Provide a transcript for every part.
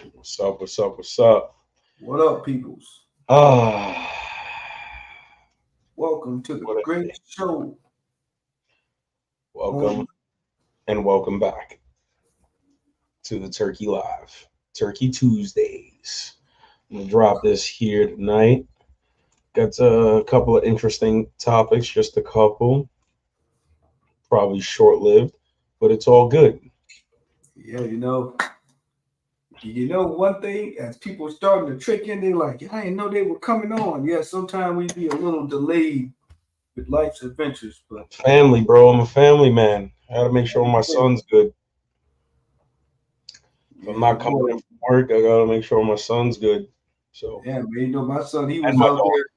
What's up? What's up? What's up? What up, peoples? Ah, Welcome to the what a great day. show Welcome on. and welcome back to the Turkey Live, Turkey Tuesdays. I'm gonna drop this here tonight. Got a couple of interesting topics, just a couple, probably short-lived, but it's all good. Yeah, one thing as people starting to trick in, they like, I didn't know they were coming on. Yeah, sometimes we be a little delayed with life's adventures, but Family, bro. I'm a family man. I gotta make sure my son's good. If I'm yeah, not coming boy, in from work, I gotta make sure my son's good. So, yeah, man. My son, he and was my out daughter.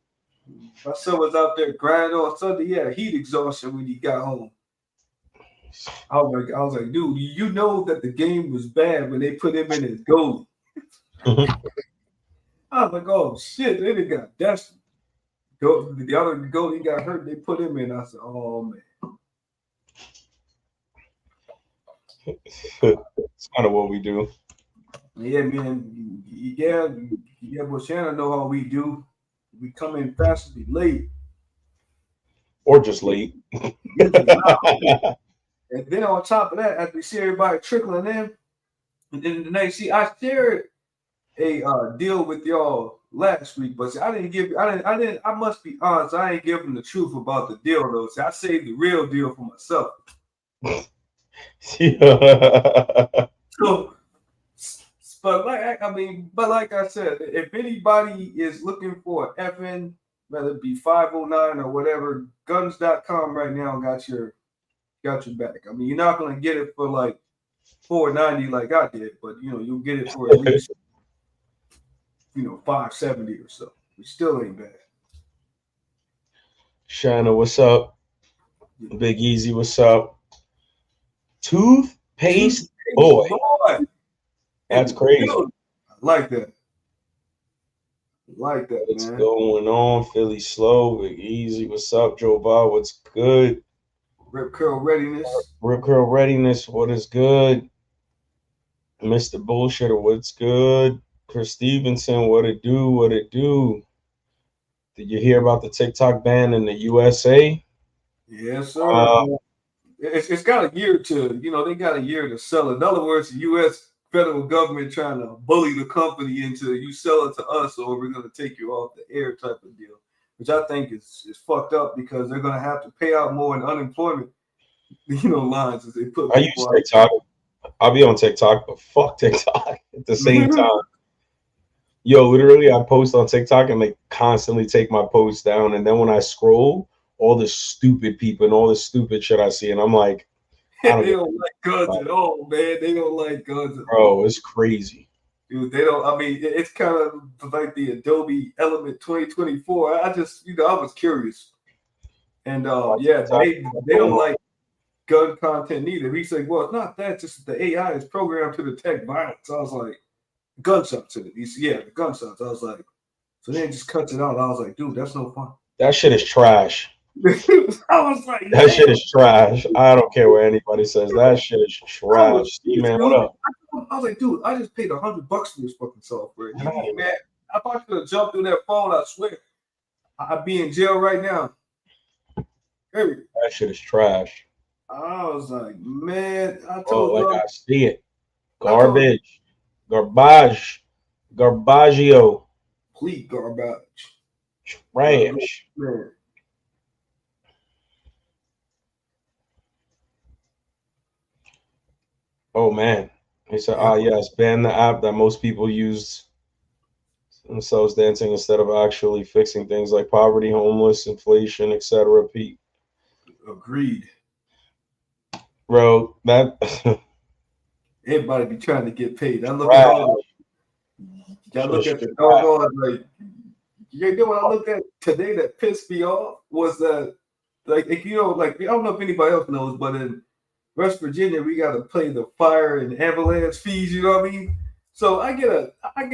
there. My son was out there grinding on Sunday. Yeah, heat exhaustion when he got home. I was like, dude, you know that the game was bad when they put him in as goalie. I was like, oh shit, they done got desperate. The other goalie got hurt. They put him in. I said, oh man. It's kind of what we do, Yeah, man. Yeah. Well, Shannon know how we do. We come in fast and be late. or just late. Usually not. And then on top of that, as we see everybody trickling in, and then the next, see, I shared a deal with y'all last week, but see, I must be honest. I ain't give them the truth about the deal though. See, I saved the real deal for myself. Yeah. So, but like I said, if anybody is looking for an FN, whether it be 509 or whatever, guns.com right now got your back. I mean, you're not gonna get it for like 490 like I did, but you'll get it for at least 570 or so. It still ain't bad. Shana, what's up? Big Easy, what's up? Toothpaste Toothpaste boy. boy in That's the crazy. building. I like that. I like that, What's man. going on? Philly Slow, Big Easy, what's up? Joe Bob, what's good? Rip curl readiness. Rip Curl Readiness, what is good? Mr. Bullshitter, what's good? Chris Stevenson, what it do? What it do? Did you hear about the TikTok ban in the USA? Yes, sir. Uh, It's got a year to, they got a year to sell it. In other words, the U.S. federal government trying to bully the company into you sell it to us or we're going to take you off the air type of deal, which I think is fucked up because they're going to have to pay out more in unemployment, lines as they put I people use out TikTok. I'll be on TikTok, but fuck TikTok at the same there. time. Yo, literally, I post on TikTok and they constantly take my posts down. And then when I scroll, all the stupid people and all the stupid shit I see, and I'm like, I don't They give don't like guns a fuck, at all, man. They don't like guns at bro. all. It's crazy. Dude, they don't. I mean, it's kind of like the Adobe Element 2024. I just, I was curious, and My yeah, TikTok, they don't like gun content neither. He said, well, it's not that, just the AI is programmed to detect violence. I was like, gunshots in it. He said, yeah, the gunshots. I was like, so then it just cuts it out. I was like, dude, that's no fun. that shit is trash. I was like, That shit damn. is trash. I don't care what anybody says. That shit is I was trash. Steve, pissed, man, what dude. up? I was like, dude, I just paid $100 for this fucking software. Get out of here. Man, if I could have jumped through that phone, I swear, I'd be in jail right now. Hey, That shit is trash. I was like, man, Oh, like I see it. I told Garbage. Garbage. Garbaggio. complete garbage. Trash. Man, Oh man. He said, yeah, ah yes, ban the app that most people use themselves dancing instead of actually fixing things like poverty, homeless, inflation, etc. Pete. agreed. Bro, that Everybody be trying to get paid. I look at trash. all the, I Shit look is at the trash. doggone like, what I looked at today that pissed me off was that, like, if like I don't know if anybody else knows, but in West Virginia, we got to pay the fire and ambulance fees. You know what I mean? So I get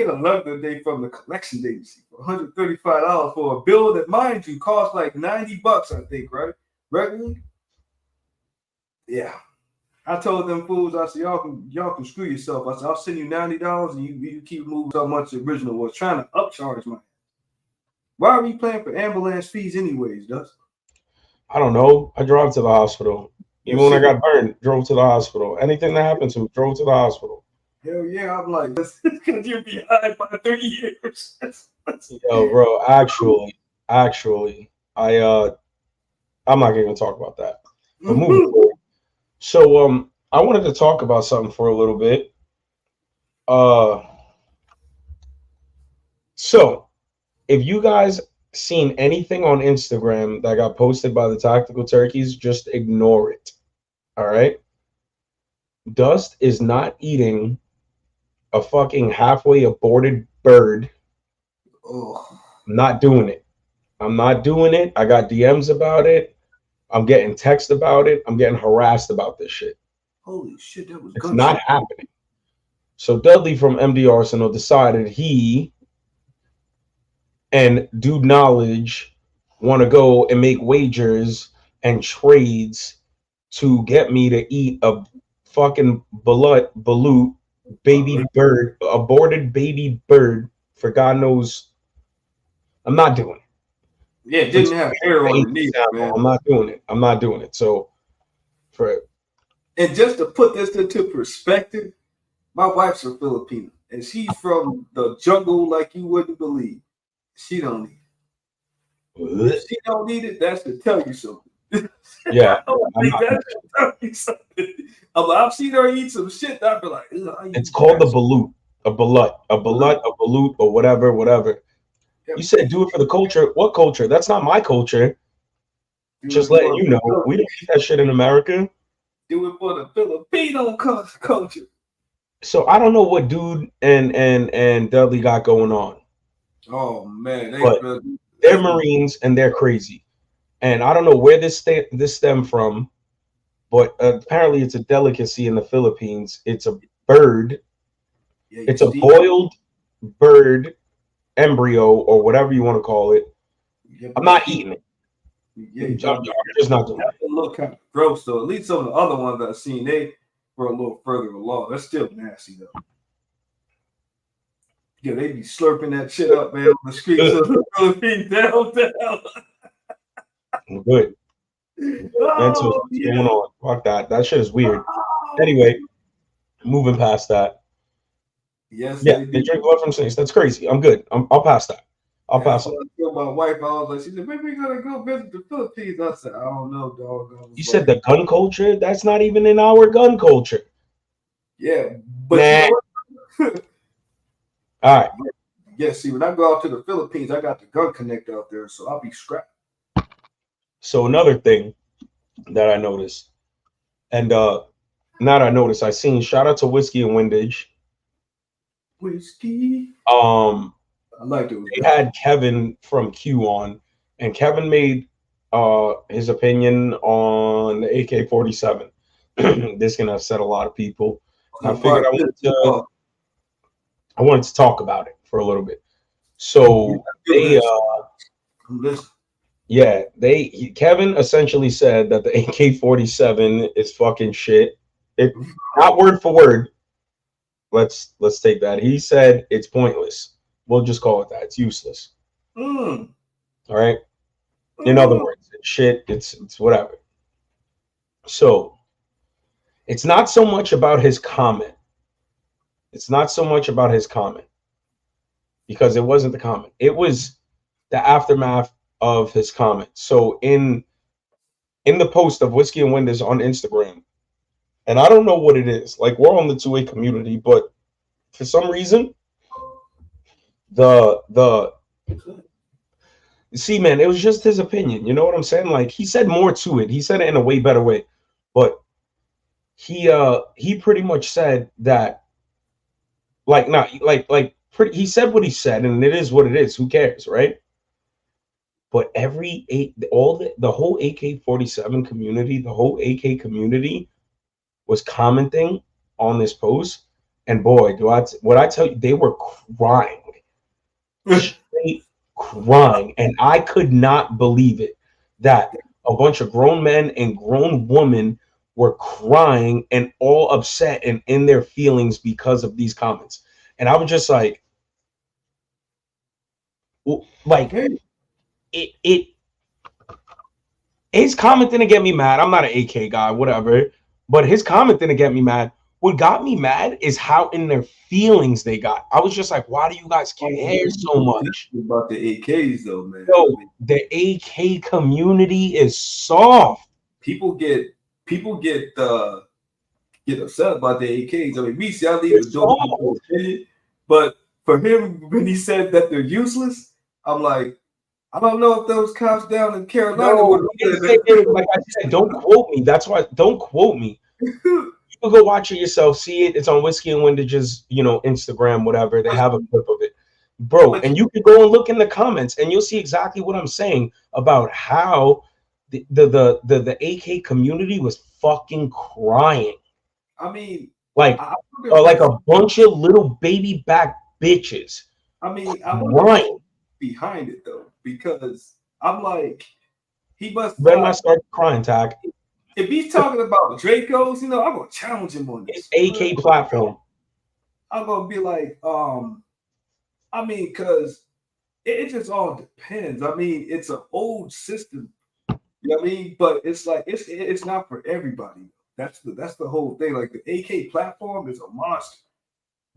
a letter today from the collection agency for $135 for a bill that, mind you, costs like $90, I think, right? Regularly, yeah. I told them fools, I said, y'all can screw yourself. I said, I'll send you $90 and you keep moving so much the original was trying to upcharge my. Why are we paying for ambulance fees anyways, Dust? I don't know. I drove to the hospital. Even when I got burned, drove to the hospital. Anything that happened to me, drove to the hospital. Hell yeah, I'm like, because you're behind by 3 years. Yo, bro, actually, I'm not gonna even talk about that. But moving forward. So I wanted to talk about something for a little bit. So if you guys seen anything on Instagram that got posted by the Tactical Turkeys, just ignore it. All right. Dust is not eating a fucking halfway aborted bird. Oh. I'm not doing it. I'm not doing it. I got DMs about it. I'm getting text about it. I'm getting harassed about this shit. Holy shit, that was. It's not happening. So Dudley from MD Arsenal decided he and Dude Knowledge want to go and make wagers and trades to get me to eat a fucking balut baby bird, aborted baby bird for God knows. I'm not doing it. Yeah, it didn't have hair on the knee, man. I'm not doing it. I'm not doing it. So and just to put this into perspective, my wife's a Filipino and she's from the jungle like you wouldn't believe. She don't need it. If she don't need it, that's to tell you something. Yeah. I've seen her eat some shit. I'd be like, it's called the balut, a balut, or whatever. You said do it for the culture. What culture? That's not my culture. Just letting you know, we don't eat that shit in America. Do it for the Filipino culture. So I don't know what Dude and Dudley got going on. Oh man, they're Marines and they're crazy, and I don't know where this stemmed from, but apparently it's a delicacy in the Philippines. It's a bird. Yeah, it's a boiled bird embryo or whatever you want to call it. Yeah, I'm not eating it. Yeah, I'm just not doing it. A little kind of gross though. At least some of the other ones I've seen, they were a little further along. They're still nasty though. Yeah, they be slurping that shit up, man, on the streets of the Philippines. Down. I'm good. What's going on? Fuck that. That shit is weird. Anyway, moving past that. Yes. Yeah, they drink blood from snakes. That's crazy. I'm good. I'll pass that. I'll pass it. My wife, I was like, she said, maybe we're gonna go visit the Philippines. I said, I don't know, dog. You said the gun culture? That's not even in our gun culture. Yeah, but you know what? All right. Yeah, see, when I go out to the Philippines, I got the gun connect out there, so I'll be scrapped. So another thing that I noticed, and I seen, shout out to Whiskey and Windage. Whiskey. I like it. They had Kevin from Q on, and Kevin made his opinion on the AK-47. This is gonna upset a lot of people. I figured I wanted to talk about it for a little bit. So Kevin essentially said that the AK-47 is fucking shit. It not word for word. Let's take that. He said it's pointless. We'll just call it that. It's useless. All right. In other words, it's shit. It's whatever. So it's not so much about his comment. Because it wasn't the comment. It was the aftermath of his comment. So in the post of Whiskey and Windows on Instagram, and I don't know what it is. Like, we're on the 2A community, but for some reason, see, man, it was just his opinion. You know what I'm saying? Like, he said more to it. He said it in a way better way, but he pretty much said that, he said what he said, and it is what it is. Who cares, right? But the whole AK-47 community, the whole AK community was commenting on this post, and boy, what I tell you, they were crying. Straight crying, and I could not believe it that a bunch of grown men and grown women were crying and all upset and in their feelings because of these comments. And I was just like it his comment didn't get me mad. I'm not an AK guy, whatever. But his comment didn't get me mad. What got me mad is how in their feelings they got. I was just like, why do you guys care so much about the AKs though, man? Yo, the AK community is soft. People get upset about the AKs. I mean, me, see, I leave a dope opinion, but for him, when he said that they're useless, I'm like, I don't know if those cops down in Carolina would like I said, don't quote me. That's why don't quote me. You can go watch it yourself, see it. It's on Whiskey and Windage's, Instagram, whatever. They have a clip of it. Bro, and you can go and look in the comments and you'll see exactly what I'm saying about how the AK community was fucking crying. I mean, like a bunch of little baby back bitches. I mean, I'm crying behind it though, because I'm like, he must. Then I start crying, Tag. If he's talking about Dracos, I'm gonna challenge him on this AK platform. I'm gonna be like, I mean, because it just all depends. I mean, it's an old system, you know what I mean? But it's like it's not for everybody. That's the whole thing. Like the AK platform is a monster,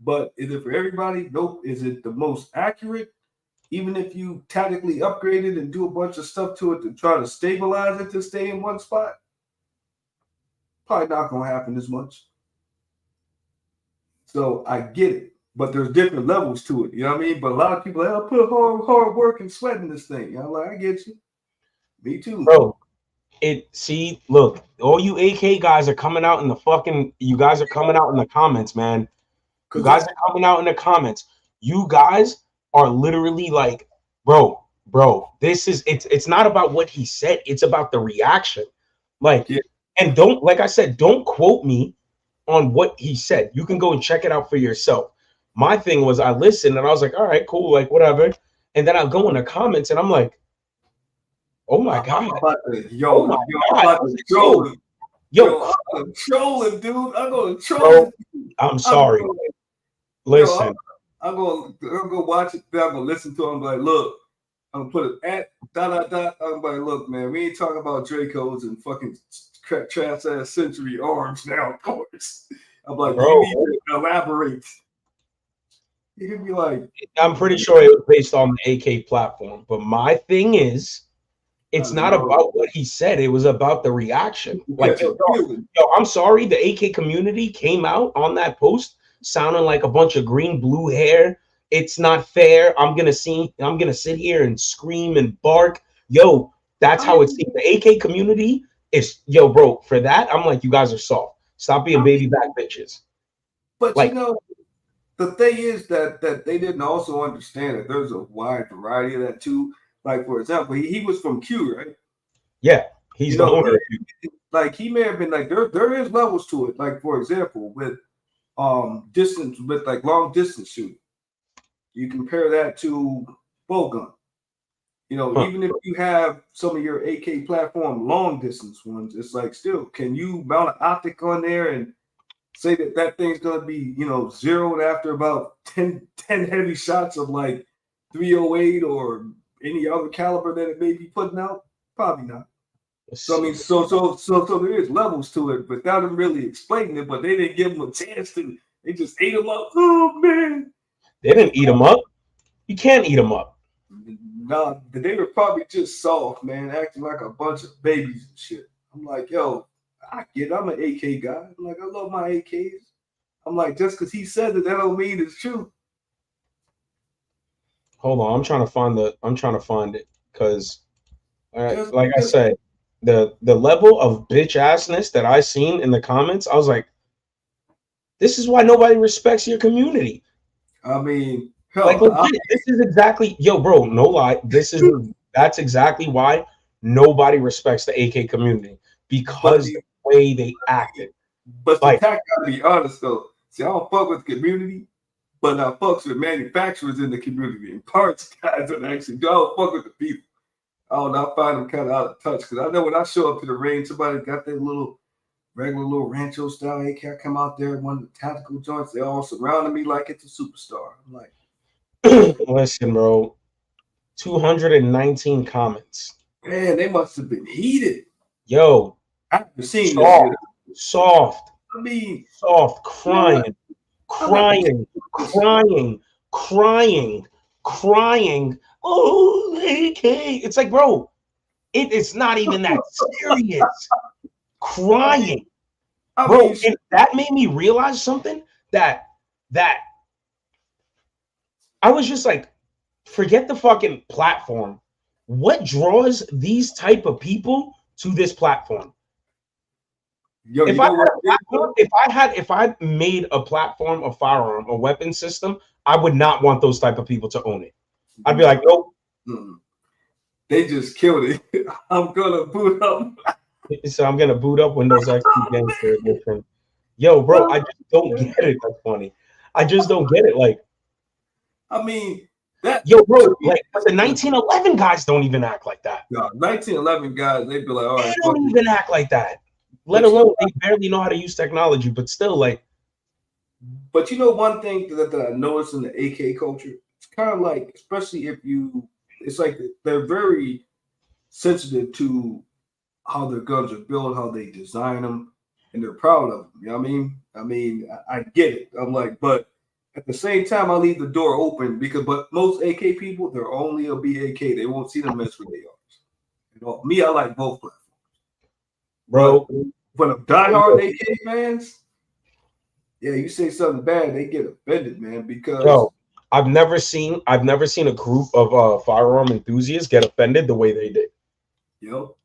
but is it for everybody? Nope. Is it the most accurate? Even if you tactically upgrade it and do a bunch of stuff to it to try to stabilize it to stay in one spot, probably not gonna happen as much. So I get it, but there's different levels to it. You know what I mean? But a lot of people are like, I'll put hard work and sweat in this thing. I'm like, I get you. Me too, bro. Look, all you AK guys are coming out in the you guys are coming out in the comments, man. You guys are coming out in the comments. You guys are literally like, bro, this is it's not about what he said, it's about the reaction. Like, and like I said, don't quote me on what he said. You can go and check it out for yourself. My thing was I listened and I was like, all right, cool, like whatever. And then I'll go in the comments and I'm like, oh my God. I'm about to troll him. I'm trolling, dude. I'm gonna troll him. I'm sorry. Listen. I'm gonna go watch it. Then I'm gonna listen to him. Like, look, I'm gonna put it at ... I'm like, look, man, we ain't talking about Dracos and fucking trash ass Century arms now, of course. I'm like, bro, you need to elaborate. You can be like, I'm pretty sure it was based on the AK platform, but my thing is, it's not about what he said. It was about the reaction. Like, yo, I'm sorry, the AK community came out on that post sounding like a bunch of green blue hair. It's not fair. I'm gonna sit here and scream and bark. Yo, that's how it seems. The AK community is, yo, bro. For that, I'm like, you guys are soft. Stop being baby back bitches. But like, the thing is that they didn't also understand that there's a wide variety of that too. Like, for example, he was from Q, right? Yeah, he's the owner of Q. Like, he may have been like, there is levels to it. Like, for example, with distance, with like long distance shooting, you compare that to bow gun. Even if you have some of your AK platform long distance ones, it's like, still, can you mount an optic on there and say that thing's gonna be, zeroed after about 10 heavy shots of like 308 or any other caliber that it may be putting out? Probably not. So I mean, so there is levels to it, but without them really explaining it. But they didn't give them a chance to. They just ate them up. Oh man, they didn't eat them up. You can't eat them up. No, they were probably just soft, man, acting like a bunch of babies and shit. I'm like, yo, I get it. I'm an AK guy. I'm like, I love my AKs. I'm like, just because he said it, that don't mean it's true. Hold on, I'm trying to find it because, like I said, the level of bitch assness that I seen in the comments, I was like, this is why nobody respects your community. I mean, like, this is exactly, yo, bro, no lie, that's exactly why nobody respects the AK community, because the way they acted. But like, the gotta be honest though. See, I don't fuck with the community, but I fucks with manufacturers in the community and parts guys that actually don't fuck with the people. I find them kind of out of touch because I know when I show up to the range, somebody got their little regular little Rancho style AK. I come out there, one of the tactical joints. They all surrounded me like it's a superstar. I'm like, listen, bro. 219 comments. man, they must have been heated. Yo, I haven't seen soft, this. soft, I mean, soft, crying, crying, crying, crying, crying. Oh, AK. It's like, bro, it's not even that serious. Crying. I Bro, mean, and that made me realize something that I was just like, forget the fucking platform. What draws these type of people to this platform? yo, If I made a platform, a firearm, a weapon system, I would not want those type of people to own it. I'd be like, nope. They just killed it. I'm gonna boot up. So I'm gonna boot up Windows XP Gangster Edition. Yo, bro, I just don't get it. That's funny. I just don't get it. Like, I mean, that yo, bro, like the 1911 guys don't even act like that. no, 1911 guys, they'd be like, all They right, don't even act like that. Let alone they barely know how to use technology, but still, like. But you know, one thing that I noticed in the AK culture, it's kind of like, especially if you, it's like they're very sensitive to how their guns are built, how they design them, and they're proud of them. You know what I mean? I mean, I get it. I'm like, but at the same time, I leave the door open but most AK people, they're only a BAK. They won't see them mess with ARs. You know, me, I like both platforms. Bro, but a diehard AK fans, yeah, you say something bad, they get offended, man. Because yo, I've never seen a group of firearm enthusiasts get offended the way they did. Yo,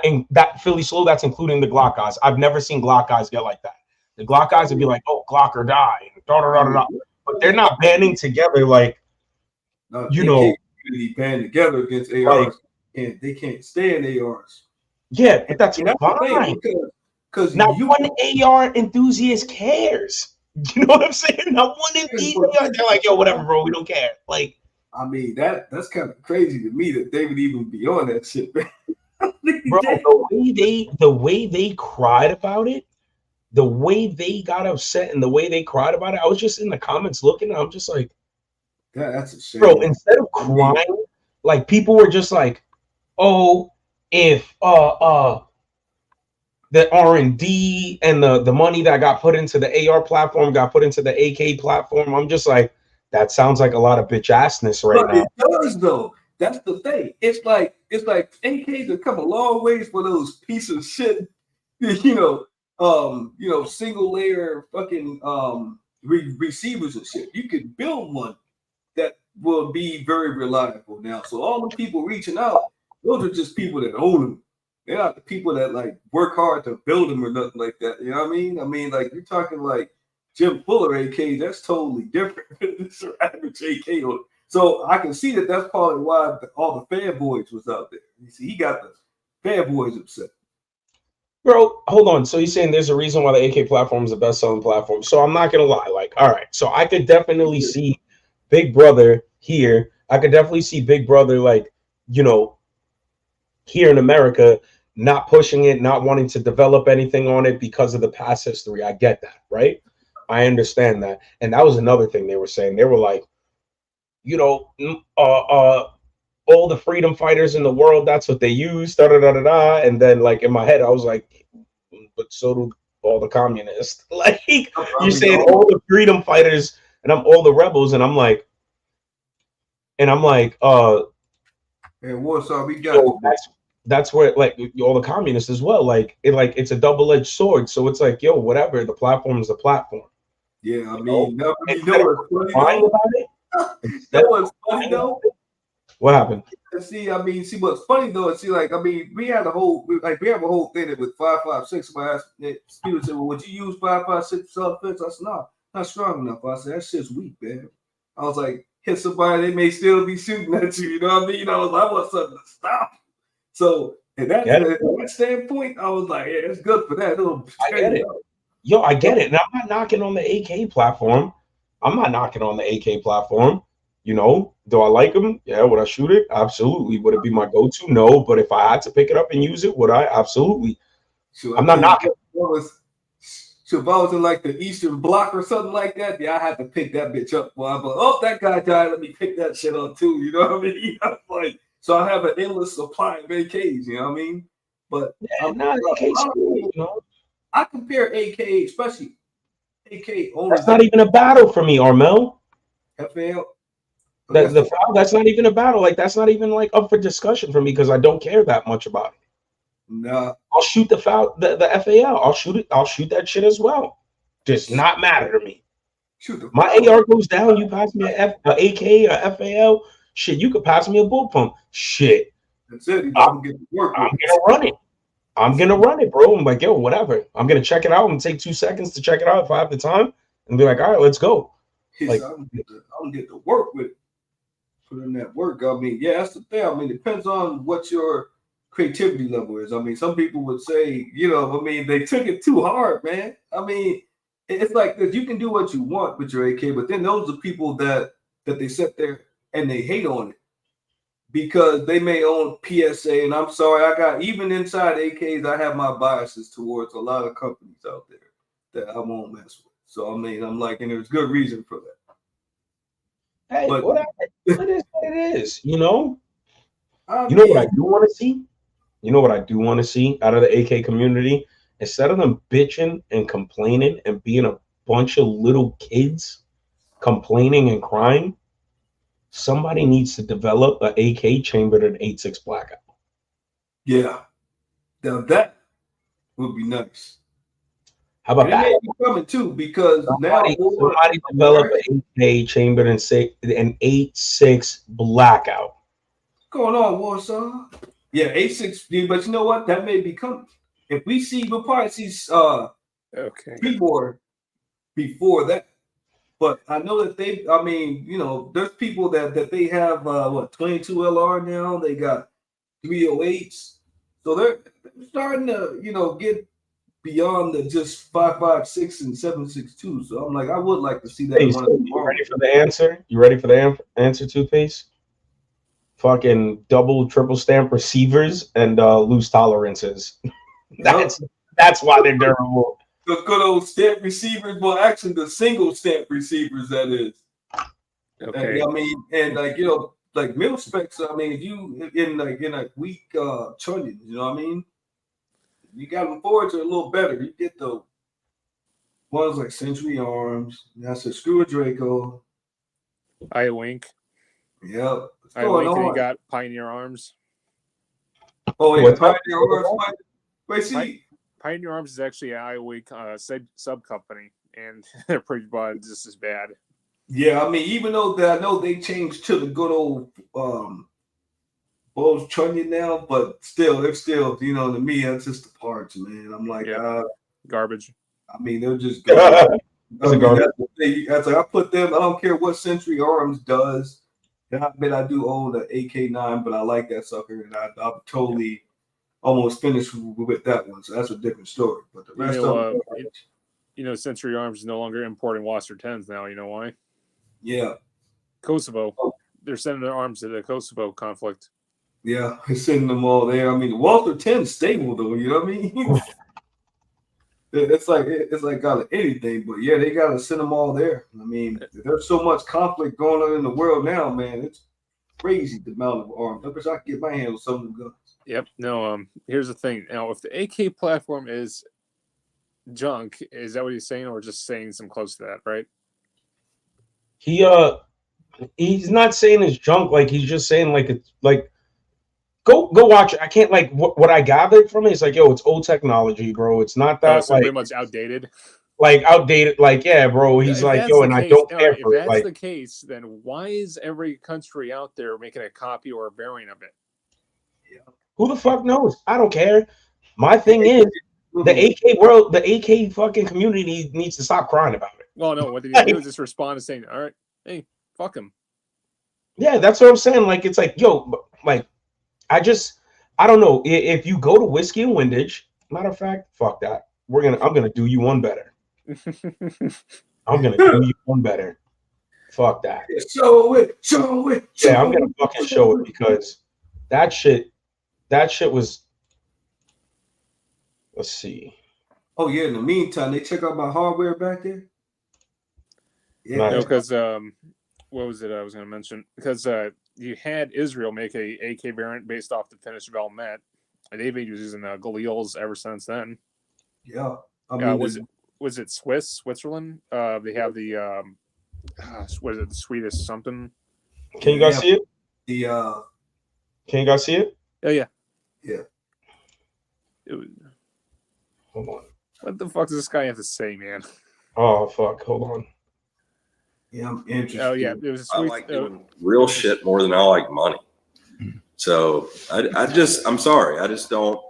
and that Philly Slow, that's including the Glock guys. I've never seen Glock guys get like that. The Glock guys would be like, "Oh, Glock or die," but they're not banding together like, you know, can't really band together against ARs, like, and they can't stand ARs. Yeah, but that's fine. Because not one AR enthusiast cares. You know what I'm saying? Not one enthusiast. They're like, yo, whatever, bro. We don't care. Like, I mean, that's kind of crazy to me that they would even be on that shit, man. Bro, the way they cried about it, the way they got upset and the way they cried about it, I was just in the comments looking, and I'm just like, that's a shame. Bro, instead of crying, like people were just like, oh, if the R&D and the money that got put into the AR platform got put into the AK platform, I'm just like, that sounds like a lot of bitch assness right now. It does though. That's the thing. It's like AKs have come a long ways for those piece of shit, single layer fucking receivers and shit. You could build one that will be very reliable now. So all the people reaching out, those are just people that own them. They're not the people that like work hard to build them or nothing like that. You know what I mean? I mean, like you're talking like Jim Fuller AK, that's totally different than this average AK. So I can see that that's probably why all the fanboys was out there. You see, he got the fanboys upset. Bro, hold on. So you're saying there's a reason why the AK platform is the best-selling platform. So I'm not gonna lie. Like, all right. So I could definitely see Big Brother here. I could definitely see Big Brother, like, here in America, not pushing it, not wanting to develop anything on it because of the past history. I get that, right? I understand that. And that was another thing they were saying. They were like, all the freedom fighters in the world, that's what they use, and then like in my head, I was like, but so do all the communists. Like you said, all the freedom fighters, and I'm all the rebels, and I'm like, and Warsaw, we got that's where like all the communists as well. Like it's a double-edged sword. So it's like, yo, whatever. The platform is the platform. Yeah, I mean, what's funny though? What happened? See, what's funny though, we have a whole thing that with 5.56. Somebody asked, people said, well, would you use 5.56 self-defense? I said, no, not strong enough. I said, that shit's weak, man. I was like, hit somebody, they may still be shooting at you, you know what I mean? I was like, I want something to stop. So, and that standpoint, I was like, yeah, it's good for that. I get it. Yo, I get it. And I'm not knocking on the AK platform. Do I like them? Yeah. Would I shoot it? Absolutely. Would it be my go-to? No. But if I had to pick it up and use it, would I? Absolutely. I'm not knocking. So if I was in like the Eastern Bloc or something like that, yeah, I had to pick that bitch up. Well, I'm like, oh, that guy died. Let me pick that shit up too. You know what I mean? I'm like, so I have an endless supply of AKs. You know what I mean? But Yeah, no, AK's cool, you know. I compare AK, especially AK owners. That's not even a battle for me, Armel. FAL. The foul, that's not even a battle. Like that's not even like up for discussion for me because I don't care that much about it. Nah. I'll shoot the foul, the FAL. I'll shoot it. I'll shoot that shit as well. Does not matter to me. My AR goes down. You pass me a AK or FAL. Shit, you could pass me a bull pump. Shit. That's it. I'm gonna run it. I'm gonna run it, bro. I'm like, yo, whatever. I'm gonna check it out. I'm gonna take 2 seconds to check it out if I have the time, and be like, all right, let's go. Like, I'm gonna get to work with it. Put in that work. I mean, yeah, that's the thing. I mean, it depends on what your creativity level is. I mean, some people would say, you know, I mean, they took it too hard, man. I mean, it's like this. You can do what you want with your AK, but then those are people that they sit there and they hate on it because they may own PSA. And I'm sorry, I got even inside AKs, I have my biases towards a lot of companies out there that I won't mess with. So I mean, I'm like, and there's good reason for that. Hey, but whatever. It is what it is, you know. You know what I do want to see? You know what I do want to see out of the AK community? Instead of them bitching and complaining and being a bunch of little kids complaining and crying, somebody needs to develop an AK chambered in 8.6 blackout. Yeah. Now that would be nice. How about that? It may be coming too because somebody develop an AK chambered in an 8.6 blackout. What's going on, Warsaw? Yeah, 8.6, but you know what? That may be coming. If we see, we'll probably see more before that. But I know that I mean, you know, there's people that they have 22 LR now. They got 308s. So they're starting to, you know, get beyond the just 5.56 and 7.62. So I'm like, I would like to see that. Hey, so you ready for the answer? You ready for the answer, Two-Face? Fucking double, triple stamp receivers and loose tolerances. That's why they're durable. The good old stamp receivers, well, actually the single stamp receivers, that is. Okay. And, I mean, and like, you know, like mil specs, I mean, if you in a weak trunnion, you know what I mean? You got them forwards are a little better. You get the ones like Century Arms, that's a Screw Draco. Iowink. Yep. Iowink, and you got Pioneer Arms. Oh, yeah, Pioneer Arms. Wait, see. Pioneer Arms is actually an Iowink sub company, and they're pretty bad, just as bad. Yeah, I mean, even though I know they changed to the good old Bose Trunnion now, but still, they're still, you know, to me, that's just the parts, man. I'm like, garbage. I mean, they're just garbage. That's like I put them. I don't care what Century Arms does. I bet I do own the AK9, but I like that sucker, and I'm totally almost finished with that one. So that's a different story. But the rest of them, you know, Century Arms is no longer importing Wasser 10s now. You know why? Yeah, Kosovo. They're sending their arms to the Kosovo conflict. Yeah, sending them all there. I mean, Walther 10 stable though. You know what I mean? It's like got anything, but yeah, they gotta send them all there. I mean, there's so much conflict going on in the world now, man. It's crazy the amount of arms. I wish I could get my hands on some of them guns. Yep. No. Here's the thing. Now, if the AK platform is junk, is that what he's saying, or just saying some close to that, right? He's not saying it's junk. Like he's just saying like it's like. Go watch it. I can't like what I gathered from it is like, yo, it's old technology, bro. It's not that so pretty much outdated. Like outdated, like yeah, bro. He's like, yo, and I don't care. If that's the case, then why is every country out there making a copy or a variant of it? Yeah. Who the fuck knows? I don't care. My thing is the AK world, the AK fucking community needs to stop crying about it. Well, no, what they need to do is just respond and saying, all right, hey, fuck him. Yeah, that's what I'm saying. Like it's like, yo, like. I don't know if you go to Whiskey and Windage. Matter of fact, fuck that. I'm gonna do you one better. I'm gonna do you one better. Fuck that. Show it. Yeah, I'm gonna fucking show it because that shit was. Let's see. Oh yeah. In the meantime, they check out my hardware back there. Yeah. Nice. No, because what was it I was going to mention? Because you had Israel make a AK variant based off the finished Velmet, and they've been using Galil's ever since then. Yeah. I mean, Was it Switzerland? They have the what is it, the Swedish something? Can you guys see it? the Can you guys see it? Oh yeah. Yeah. Hold on. What the fuck does this guy have to say, man? Oh fuck! Hold on. Yeah, I'm interested. Oh yeah, it was. I like doing real shit more than I like money. So I'm sorry, I just don't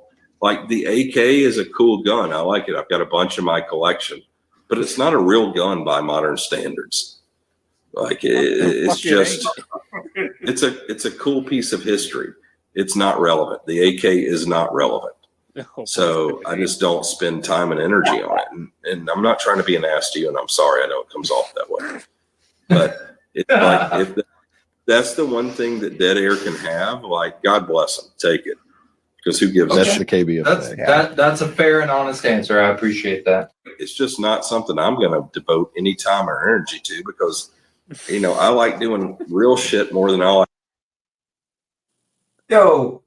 like the AK is a cool gun. I like it. I've got a bunch in my collection, but it's not a real gun by modern standards. Like it's just it's a cool piece of history. It's not relevant. The AK is not relevant. So I just don't spend time and energy on it. And I'm not trying to be an ass to you, and I'm sorry. I know it comes off that way. But it's like if that's the one thing that Dead Air can have, like God bless them, take it. Because who gives That's a the KB effect. That's a fair and honest answer. I appreciate that. It's just not something I'm going to devote any time or energy to because, you know, I like doing real shit more than I like. Yo,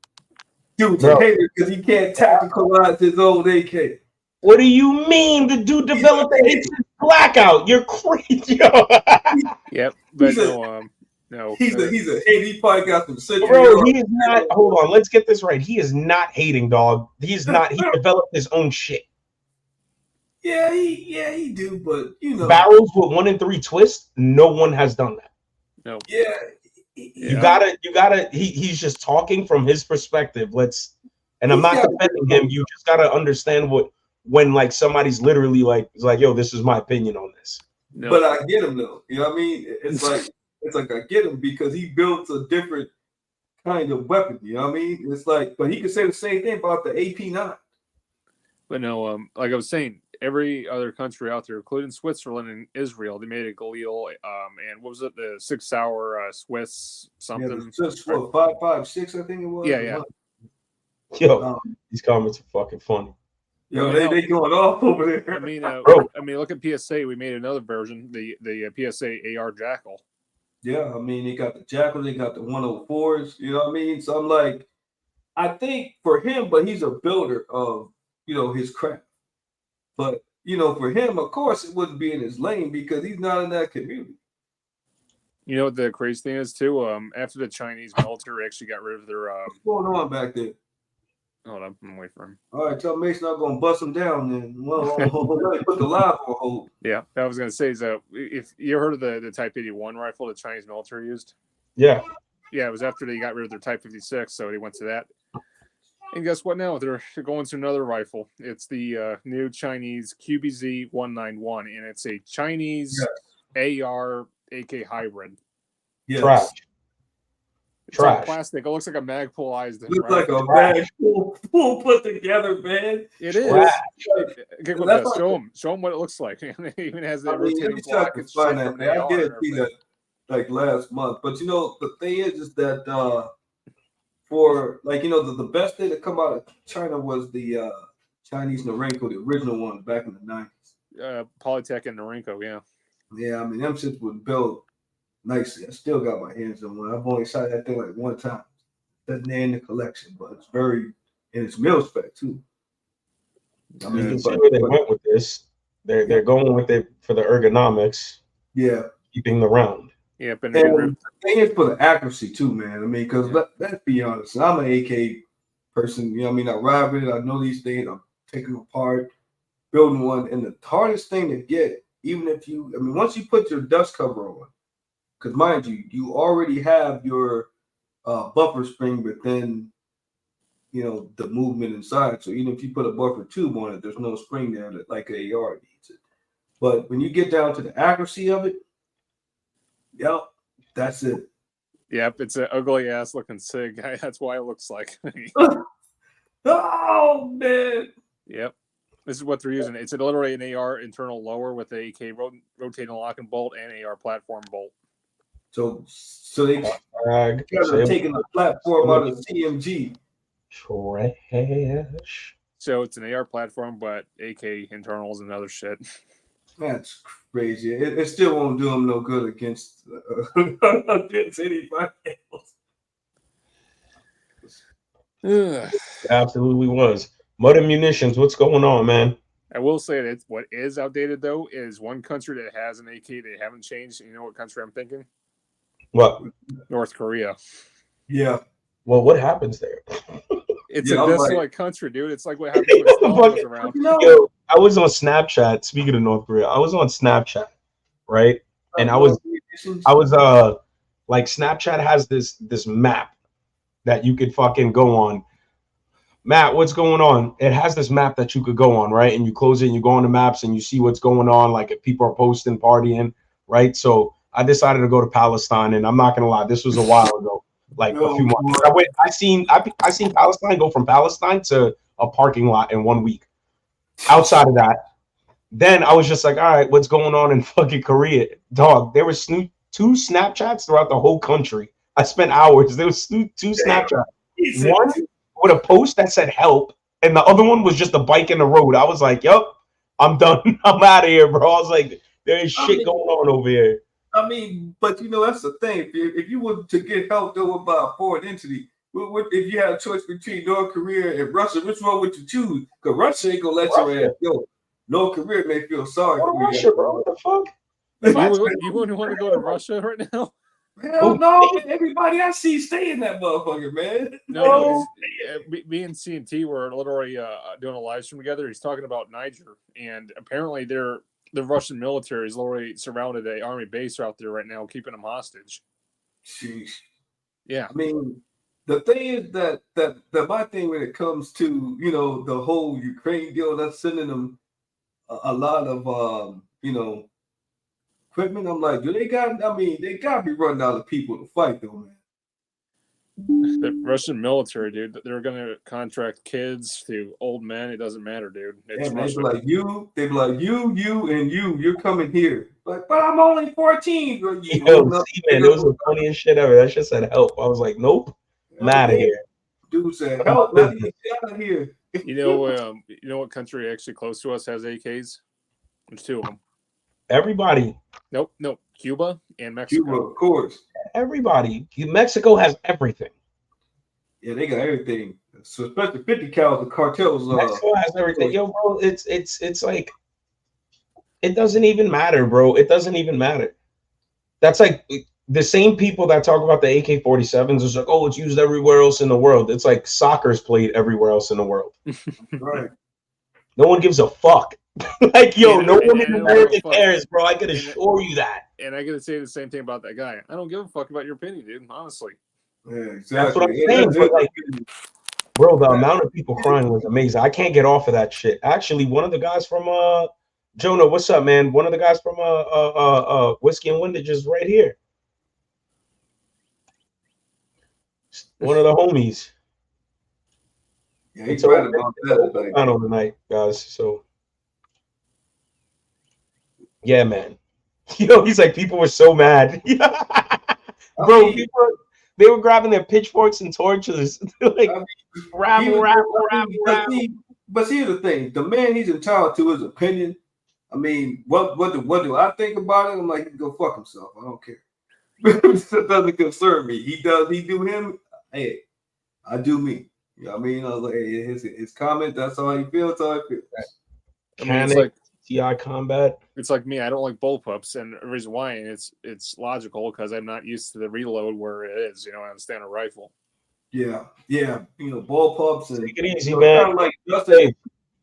dude's a hater because he can't tacticalize his old AK. What do you mean? The dude developed an instant blackout. You're crazy. Yo. Yep, but He's no. He's a hater. He probably got some century. Bro, he is not. Hold on, let's get this right. He is not hating, dog. He's not. He developed his own shit. Yeah, he do, but you know, Barrels with 1 in 3 twist. No one has done that. No. yeah. You gotta. He's just talking from his perspective. And I'm not defending him. You just gotta understand when like somebody's literally like, yo, this is my opinion on this. No. But I get him though. You know what I mean? It's like I get him because he built a different kind of weapon. You know what I mean? It's like, but he could say the same thing about the AP9. But no, like I was saying, every other country out there, including Switzerland and Israel, they made a Galil. And what was it? The 6 hour Swiss something. Yeah, just what 5.56, I think it was. Yeah. Yo, these comments are fucking funny. Yo, they going off over there. I mean, look at PSA. We made another version, the PSA AR Jackal. Yeah, I mean, they got the Jackal, they got the 104s. You know what I mean? So I'm like, I think for him, but he's a builder of, you know, his craft. But, you know, for him, of course, it wouldn't be in his lane because he's not in that community. You know what the crazy thing is, too? After the Chinese military actually got rid of their... What's going on back there? Hold on, I'm waiting for him. All right, tell Mason I'm going to bust him down then. Well, let me put the live on hold. Yeah, I was going to say, is if you heard of the Type 81 rifle the Chinese military used? Yeah. Yeah, it was after they got rid of their Type 56, so they went to that. And guess what now? They're going to another rifle. It's the new Chinese QBZ 191, and it's a Chinese AR AK hybrid. Yes. Trash. It's all plastic. It looks like a Magpul-ized. Looks like a bag full put together, man. It is. Okay, show them what it looks like. It even has the rotating block. I did see that like last month. But you know, the thing is that for like, you know, the best thing to come out of China was the Chinese Norinco, the original one back in the 90s. Polytech and Norinco, yeah. Yeah, I mean, them shits would build nicely. I still got my hands on one. I've only shot that thing like one time. Doesn't in the collection, but it's and it's mil spec too. I mean, see where they went with this. They're going with it for the ergonomics. Yeah, keeping the round. Yeah, but the thing is for the accuracy too, man. I mean, because let's be honest, I'm an AK person. You know what I mean? I ride with it. I know these things. I'm taking them apart, building one, and the hardest thing to get, even if once you put your dust cover on, because mind you, you already have your buffer spring within, you know, the movement inside. So even if you put a buffer tube on it, there's no spring there that like an AR needs it. But when you get down to the accuracy of it, yep, that's it. Yep, it's an ugly ass looking SIG. That's why it looks like. Oh man. Yep. This is what they're using. It's literally an AR internal lower with a AK rotating lock and bolt and AR platform bolt. So they guys are taking the platform out of CMG. Trash. So it's an AR platform, but AK internals and other shit. That's crazy. It still won't do them no good against anybody else. Ugh. Absolutely was. Mud and Munitions, what's going on, man? I will say that what is outdated though is one country that has an AK they haven't changed. You know what country I'm thinking? What? North Korea. Yeah. Well, what happens there? It's Yeah, a I'm desolate like- country, dude. It's like what happened when Stalin was around. You know, Yo, I was on Snapchat. Speaking of North Korea, I was on Snapchat, right? And I was like, Snapchat has this map that you could fucking go on. Matt, what's going on? It has this map that you could go on, right? And you close it and you go on the maps and you see what's going on, like if people are posting, partying, right? So I decided to go to Palestine, and I'm not gonna lie, this was a while ago, like a few months. I seen Palestine go from Palestine to a parking lot in 1 week. Outside of that, then I was just like, all right, what's going on in fucking Korea? Dog, there was two Snapchats throughout the whole country. I spent hours. There was two Snapchats. One with a post that said help, and the other one was just a bike in the road. I was like, yup, I'm done. I'm out of here, bro. I was like, there is shit going on over here. I mean, but you know, that's the thing. If you were to get helped over by a foreign entity, if you had a choice between North Korea and Russia, which one would you choose? Because Russia ain't gonna let your ass go. North Korea may feel sorry Go to for you. Russia, bro. What the fuck? You wouldn't want to go to Russia right now? Hell no, everybody I see stay in that motherfucker, man. No, me and CNT were literally doing a live stream together. He's talking about Niger, and apparently the Russian military is literally surrounded an army base out there right now, keeping them hostage. Sheesh. Yeah, I mean, the thing is that my thing when it comes to, you know, the whole Ukraine deal, that's sending them a lot of equipment. I'm like, they got to be running out of people to fight though, man. the Russian military, dude, they're going to contract kids to old men. It doesn't matter, dude. It's And they Russia. be like, you, and you're coming here. Like, but I'm only 14. Yo, see, man, it was the funniest shit ever. That shit said help. I was like, nope, I'm out of here. Dude said, help, let me get out of here. You know what country actually close to us has AKs? There's two of them. Everybody, Nope, Cuba and Mexico. Cuba, of course. everybody. Mexico has everything. Yeah, they got everything. So especially 50 cal, the cartels. Mexico has everything. Yo, bro, it's like, it doesn't even matter, bro. It doesn't even matter. That's like the same people that talk about the AK-47s is like, oh, it's used everywhere else in the world. It's like soccer's played everywhere else in the world. Right. No one gives a fuck. Like, yo, And- no and- one in and America fuck. cares, bro. I can assure you that. And I gotta say the same thing about that guy. I don't give a fuck about your opinion, dude. Honestly. Yeah, exactly. That's what I'm saying. But like, bro, the amount of people crying was amazing. I can't get off of that shit. Actually, one of the guys from Jonah, what's up, man? One of the guys from Whiskey and Windage is right here. One of the homies. Yeah, he's It's right over about that. Like, on tonight, guys. So yeah, man. You know, he's like, people were so mad. Bro, I mean, they were grabbing their pitchforks and torches. Like, rabble. But see, here's the thing: the man, he's entitled to his opinion. I mean, what do I think about it? I'm like, he can go fuck himself. I don't care. It doesn't concern me. He do him. Hey, I do me. You know what I mean? I was like, hey, his comment. That's how he feels. That's how I feel. I mean, it's like TI combat. it's like me. I don't like bullpups, and the reason why it's logical because I'm not used to the reload where it is. You know, on a standard rifle. Yeah. You know, ball pups and Take it easy, you know, man. kind of like just a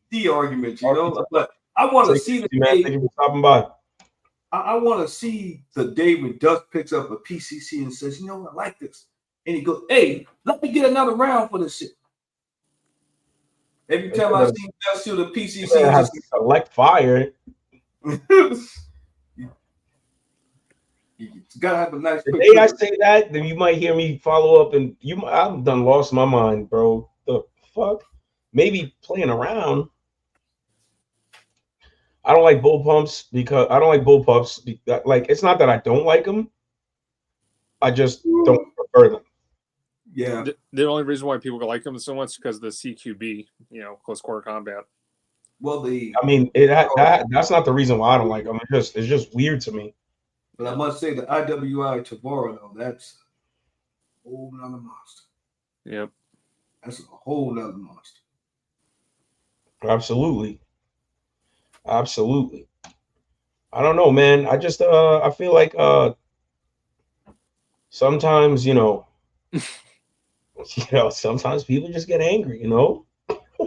D argument. You know, but I want to see the man. day. Thank you for stopping by. I want to see the day when Dust picks up a PCC and says, you know what, I like this. And he goes, hey, let me get another round for this shit. Every time I see Dust shoot a PCC, You have to select fire. you gotta have a nice The quick day I say that, then you might hear me follow up, and I've done lost my mind, bro. The fuck? Maybe playing around. I don't like bullpups because I don't like bullpups. Like, it's not that I don't like them. I just don't prefer them. Yeah. The only reason why people like them so much is because of the CQB, close quarter combat. Well, I mean, that's not the reason why I don't like them. It's just weird to me. but I must say the IWI Tavara though, that's a whole nother monster. Yep. That's a whole nother monster. Absolutely. I don't know, man. I just I feel like sometimes sometimes people just get angry, like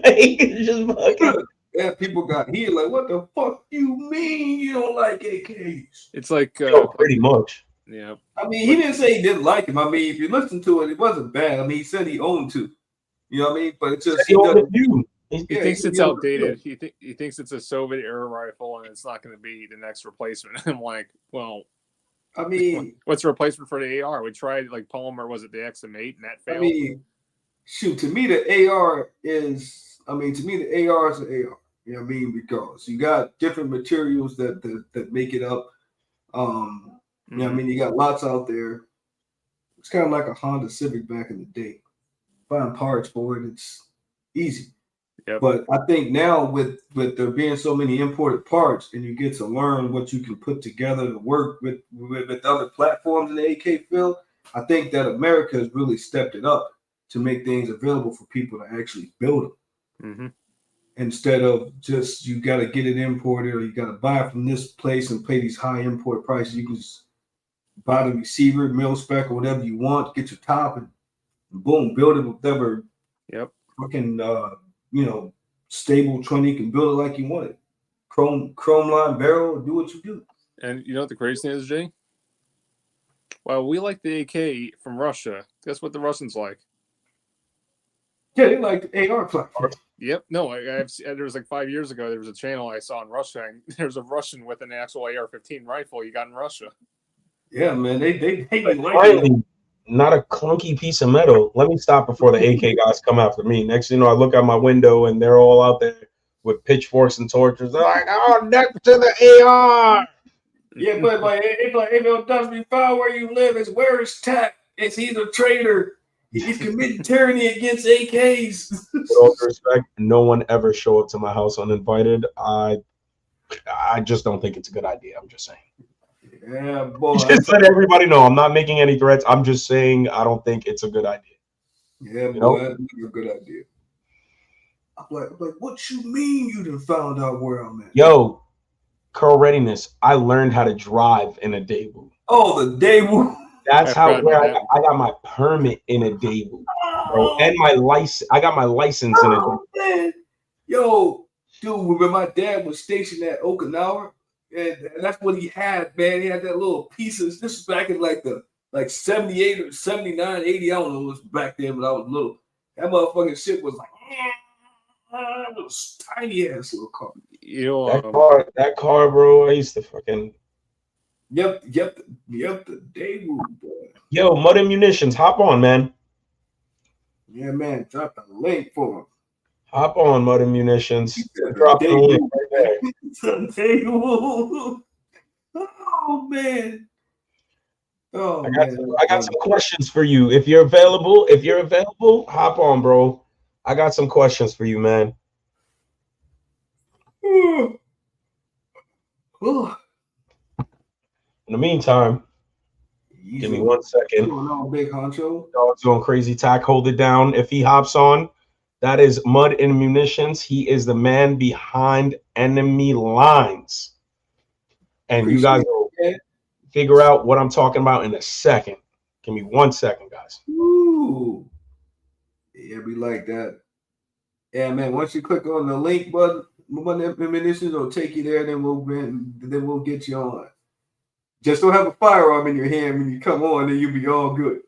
it's just fucking. Yeah, people got here like, what the fuck you mean you don't like AKs? It's like Pretty much. Yeah. I mean, he didn't say he didn't like him. I mean, if you listen to it, it wasn't bad. I mean, he said he owned two. You know what I mean? But it's just He thinks it's outdated. He thinks it's a Soviet era rifle and it's not going to be the next replacement. I'm like, well, I mean, what's the replacement for the AR? We tried like Palmer, was it the XM8, and that failed? I mean, shoot, to me the AR is an AR. You know what I mean? Because you got different materials that make it up. You know what I mean? You got lots out there. It's kind of like a Honda Civic back in the day. Find parts for it, it's easy. Yep. But I think now with there being so many imported parts, and you get to learn what you can put together to work with other platforms in the AK field, I think that America has really stepped it up to make things available for people to actually build them. Mm-hmm. Instead of just you got to get it imported or you got to buy it from this place and pay these high import prices. You can just buy the receiver, mil spec, or whatever you want, get your top, and boom, build it with whatever. Yep. Fucking stable trunk. You can build it like you want it. Chrome line barrel, do what you do. And you know what the crazy thing is, Jay? Well, we like the AK from Russia. Guess what the Russians like? Yeah, they like the AR platform. Yep. No, there was like 5 years ago, there was a channel I saw in Russia, and there's a Russian with an actual AR-15 rifle you got in Russia. Yeah, man, they like Finally, not a clunky piece of metal. Let me stop before the AK guys come after me. Next thing you know, I look out my window and they're all out there with pitchforks and torches. They're like, "Oh, next to the AR." Yeah, but it's like, if it doesn't be found where you live, it's where it's tapped. It's he's a traitor. He's committing tyranny against AKs. With all due respect, no one ever show up to my house uninvited. I just don't think it's a good idea. I'm just saying. Yeah, boy. Just let everybody know. I'm not making any threats. I'm just saying I don't think it's a good idea. Yeah, boy, that's a good idea. I'm like, what you mean you done found out where I'm at? Yo, Curl Readiness. I learned how to drive in a Daewoo. Oh, the Daewoo. That's how I got my permit in a Daewoo, bro, and my license. I got my license in a Daewoo. Man. Yo, dude, when my dad was stationed at Okinawa, and that's what he had, man. He had that little piece of, this was back in like 78 or 79, 80. I don't know, it was back then, but I was little. That motherfucking shit was like, it was tiny ass little car. That car, bro. I used to fucking. Yep, the Daewoo, boy. Yo, Mud and Munitions, hop on, man. Yeah, man, drop the link for him. Hop on, Mud and Munitions. Drop the link right there. Daewoo. Oh man. Oh, I got some questions for you. If you're available, hop on, bro. I got some questions for you, man. In the meantime, give me 1 second. What's going on, Big Honcho? Dog's going crazy. Tack, hold it down. If he hops on, that is Mud and Munitions. He is the man behind enemy lines. And you guys will figure out what I'm talking about in a second. Give me 1 second, guys. Ooh. Yeah, we like that. Yeah, man. Once you click on the link button, Mud and Munitions will take you there. Then we'll get you on. Just don't have a firearm in your hand when you come on, and you'll be all good.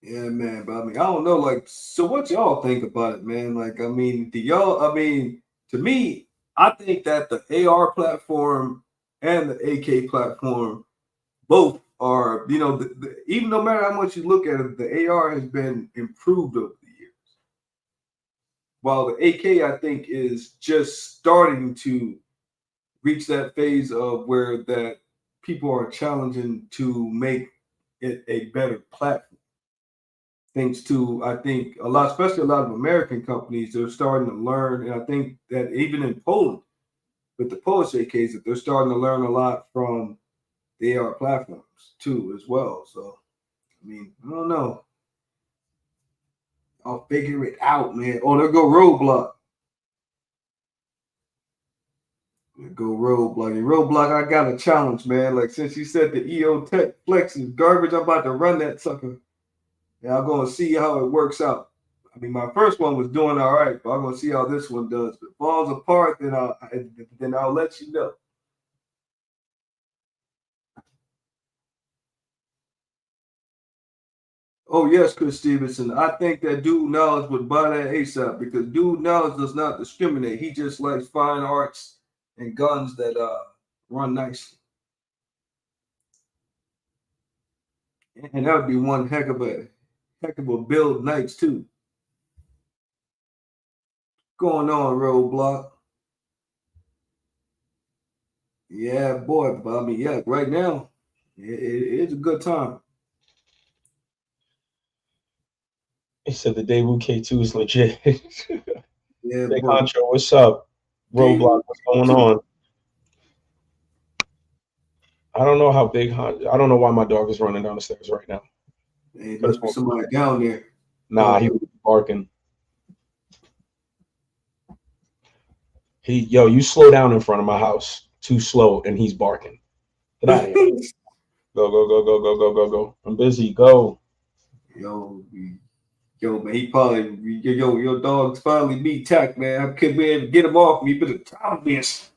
Yeah, man. But I mean, I don't know. Like, so what y'all think about it, man? Like, I mean, to me, I think that the AR platform and the AK platform both are, even no matter how much you look at it, the AR has been improved over the years. While the AK, I think, is just starting to reach that phase of where that people are challenging to make it a better platform. Thanks to, I think, especially a lot of American companies, they're starting to learn. And I think that even in Poland, with the Polish AKs, that they're starting to learn a lot from the AR platforms too, as well. So, I mean, I don't know. I'll figure it out, man. Oh, there go Roadblock. There go Roadblock. And Roadblock, I got a challenge, man. Like, since you said the EO Tech Flex is garbage, I'm about to run that sucker. And I'm going to see how it works out. I mean, my first one was doing all right, but I'm going to see how this one does. If it falls apart, then I'll let you know. Oh, yes, Chris Stevenson. I think that Dude Knowledge would buy that ASAP because Dude Knowledge does not discriminate. He just likes fine arts and guns that run nicely. And that would be one heck of a build nights too. Going on, Roadblock. Yeah, boy. But I mean, yeah, right now, it's a good time. He said the Daewoo K2 is legit. Yeah, Big boy. Honcho, what's up? Roadblock, what's going on? I don't know how big I don't know why my dog is running down the stairs right now. Hey, must be somebody down there. Nah, he was barking. You slow down in front of my house. Too slow, and he's barking. Get out of here. Go. I'm busy. Go. Yo, man, he probably your dog's finally beat Tack, man. I couldn't be able to get him off me, but the time is.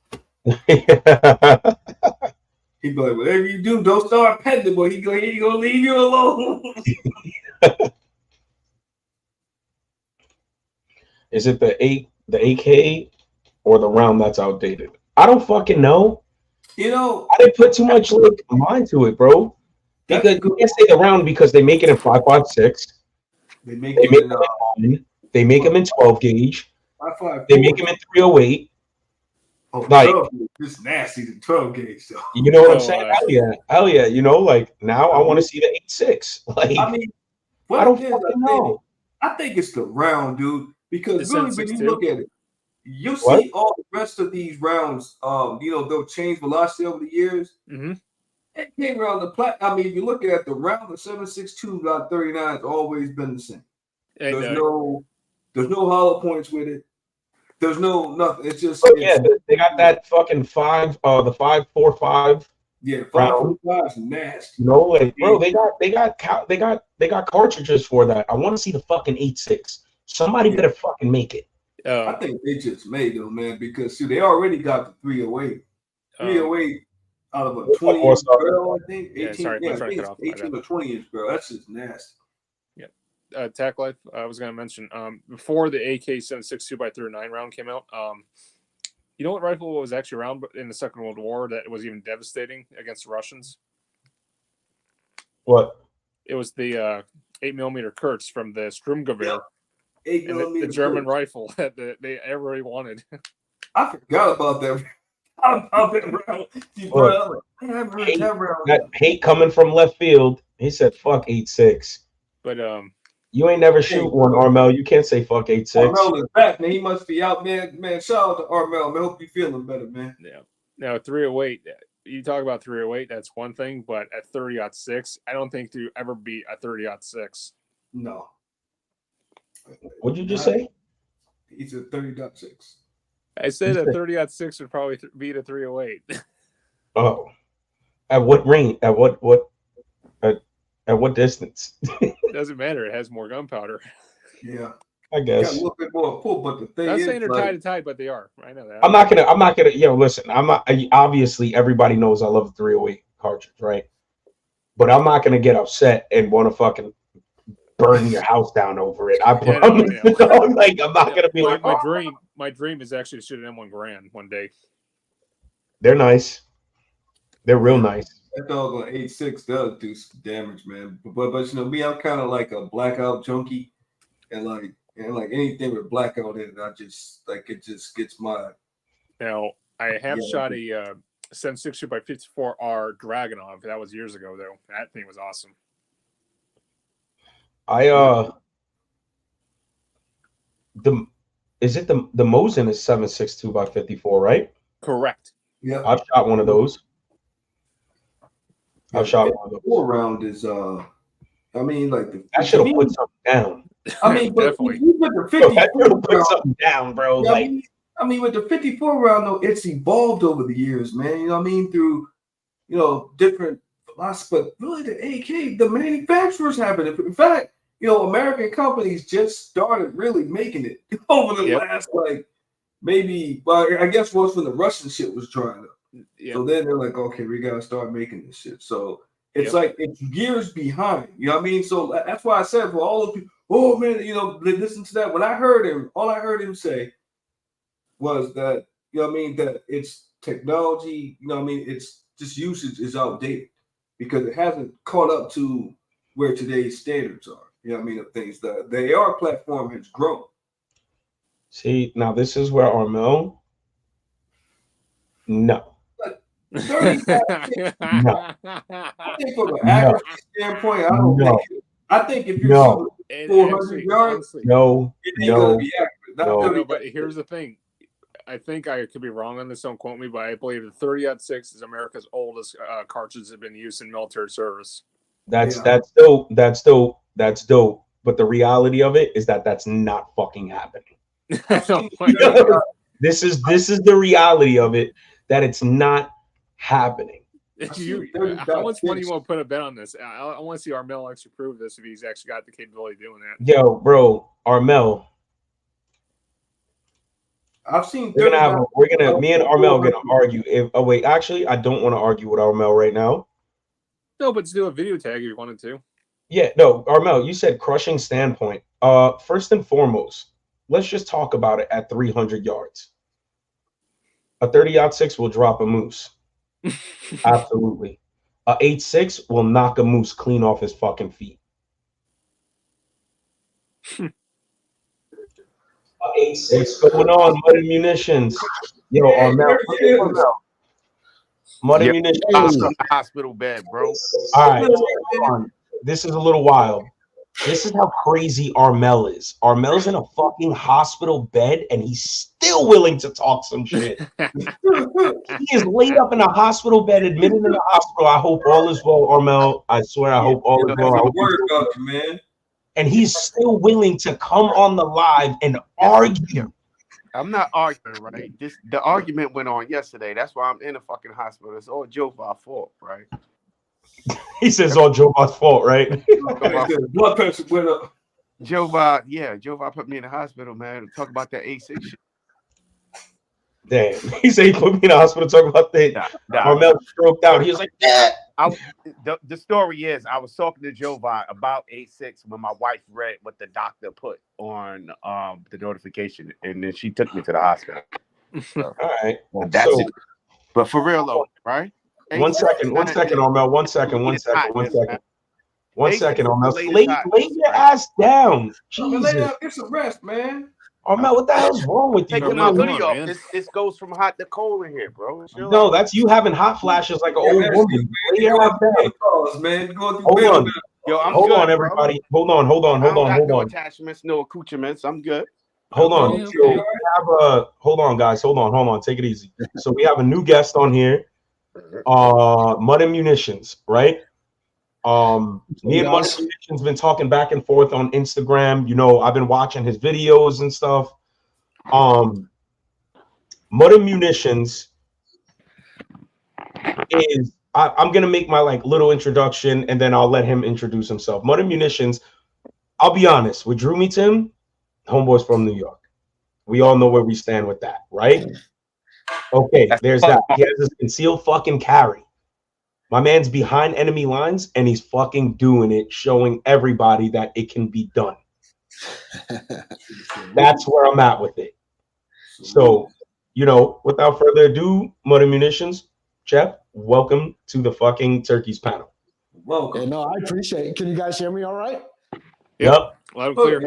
He be like, whatever you do, don't start petting the boy. He ain't gonna leave you alone. Is it the AK or the round that's outdated? I don't fucking know. You know, I didn't put too much mind to it, bro. Because you can't say the round because they make it in 5.56. They make them in 12 gauge. They make them in 308. Oh, like, 12 gauge. This is nasty, the 12 gauge, though. You know what I'm saying? Hell yeah. You know, like now I want to see the 8.6. Like, I mean, I don't fucking know. I think it's the round, dude. Because really, when you look at it, you see all the rest of these rounds. They'll change velocity over the years. Mm-hmm. It came around the I mean, if you look at the round, the 7.62.39 has always been the same. And, there's no hollow points with it. There's no nothing. It's just they got that fucking 5.45. Yeah, 5.45 is nasty. You know, like bro, they got cartridges for that. I want to see the fucking 8.6. Somebody better fucking make it. I think they just made them, man, because they already got the 308. 308 out of a 20-inch barrel, I think. 18 or 20-inch barrel. That's just nasty. Yeah. Tack Life, I was going to mention, before the AK-7.62 by 39 round came out, you know what rifle was actually around in the Second World War that was even devastating against the Russians? What? It was the 8mm Kurz from the Sturmgewehr. 8mm the German rifle that everybody wanted. I forgot about that. That hate coming from left field. He said, "Fuck 8.6." But you ain't never shoot one, Armel. You can't say fuck 8.6. Armel is back, man. He must be out, man. Man, shout out to Armel. Man, hope you feeling better, man. Yeah. Now 308. You talk about 308. That's one thing, but at 30-06, I don't think to ever beat a 30-06. No. What'd you just say? He's a 30.6. I said a 30-06 would probably beat a 308. Oh, at what range? At what distance? Doesn't matter. It has more gunpowder. Yeah, I guess. Got a little bit more pull, but the thing I'm is, saying they're tied, but they are. I know that. I'm not gonna. Yo, listen. I'm not. Obviously, everybody knows I love the 308 cartridge, right? But I'm not gonna get upset and want to fucking burn your house down over it. I promise. Like I'm not gonna be like my dream is actually to shoot an M1 Garand one day. They're nice. They're real nice. That dog on 8.6 does do some damage, man. But you know me, I'm kind of like a blackout junkie, and like anything with blackout in it, I just like it just gets my. Now I have shot a 7.62 by 54R Dragunov. That was years ago, though. That thing was awesome. The Mosin is 7.62 by 54, right? Correct. Yeah. I've shot one of those. I've shot one of those. 4 round is I mean, like I should have put something down. I mean, but Definitely. you put the Bro, I 54 should have put round. something down, bro. Yeah, Like, I mean, with the 54 round though, it's evolved over the years, man. You know what I mean? Through different philosophy, but really the AK, the manufacturers have it. In fact, American companies just started really making it over the last maybe, well, I guess once when the Russian shit was drying up. Yep. So then they're like, okay, we gotta start making this shit. So it's like it's years behind. You know what I mean? So that's why I said for all of people, oh man, listen to that. When I heard him, all I heard him say was that, that it's technology, it's just usage is outdated because it hasn't caught up to where today's standards are. Of things that the AR platform has grown. see, now this is where Armel. No. 35, No. I think from an accuracy standpoint, I think if you're shooting 400 yards, no, it ain't gonna be accurate. no. But here's the thing. I think I could be wrong on this. Don't quote me, but I believe the 30-06 is America's oldest cartridge that have been used in military service. That's dope. That's dope. But the reality of it is that that's not fucking happening. This is the reality of it, that it's not happening. How much money you want to put a bet on this? I want to see Armel actually prove this if he's actually got the capability of doing that. Yo, bro, Armel. I've seen. Me and Armel are gonna argue. Wait, actually, I don't want to argue with Armel right now. No, but let's do a video tag if you wanted to. Yeah, no, Armel, you said crushing standpoint. First and foremost, let's just talk about it at 300 yards. A 30-06 will drop a moose. Absolutely. A 8.6 will knock a moose clean off his fucking feet. What's going on, Muddy Munitions? Yo, Armel. Muddy Munitions. Hospital bed, bro. All right, hold on. This is a little wild. This is how crazy Armel is. Armel's in a fucking hospital bed and he's still willing to talk some shit. He is laid up in a hospital bed, admitted in the hospital. I hope all is well, Armel. I swear, I hope all is well. Word about you, man. And he's still willing to come on the live and argue. I'm not arguing, right? The argument went on yesterday. That's why I'm in a fucking hospital. It's all Jova's fault, right? He says all Jova's fault, right? Blood pressure went up. Jova put me in the hospital, man. Talk about that 8.6 shit. Damn. He said he put me in the hospital talking about that. Armel stroked out. He was like, yeah. The story is I was talking to Jova about 8.6 when my wife read what the doctor put on the notification, and then she took me to the hospital. So, all right. That's it. But for real though, right? One second, Armel. One second, Armel. Lay your ass down. Jesus. Get some rest, man. Armel, what the hell's wrong with you? Taking my hoodie off. This goes from hot to cold in here, bro. No, that's you having hot flashes like an old woman. Lay your ass down. Man. Hold on. Yo, hold on, everybody. Hold on. No attachments, no accoutrements. I'm good. Hold on. So we have hold on, guys. Hold on. Take it easy. So we have a new guest on here. Mud and Munitions, right? Me and Mud and Munitions been talking back and forth on Instagram. I've been watching his videos and stuff. Mud and Munitions is I'm gonna make my little introduction and then I'll let him introduce himself. Mud and Munitions, I'll be honest, with Drew Me Tim, homeboys from New York. We all know where we stand with that, right? Okay, there's that. He has this concealed fucking carry. My man's behind enemy lines and he's fucking doing it, showing everybody that it can be done. That's where I'm at with it. So, without further ado, Mud and Munitions, Jeff, welcome to the fucking Turkeys panel. Welcome. Yeah, no, I appreciate it. Can you guys hear me all right? Yep. Loud and clear.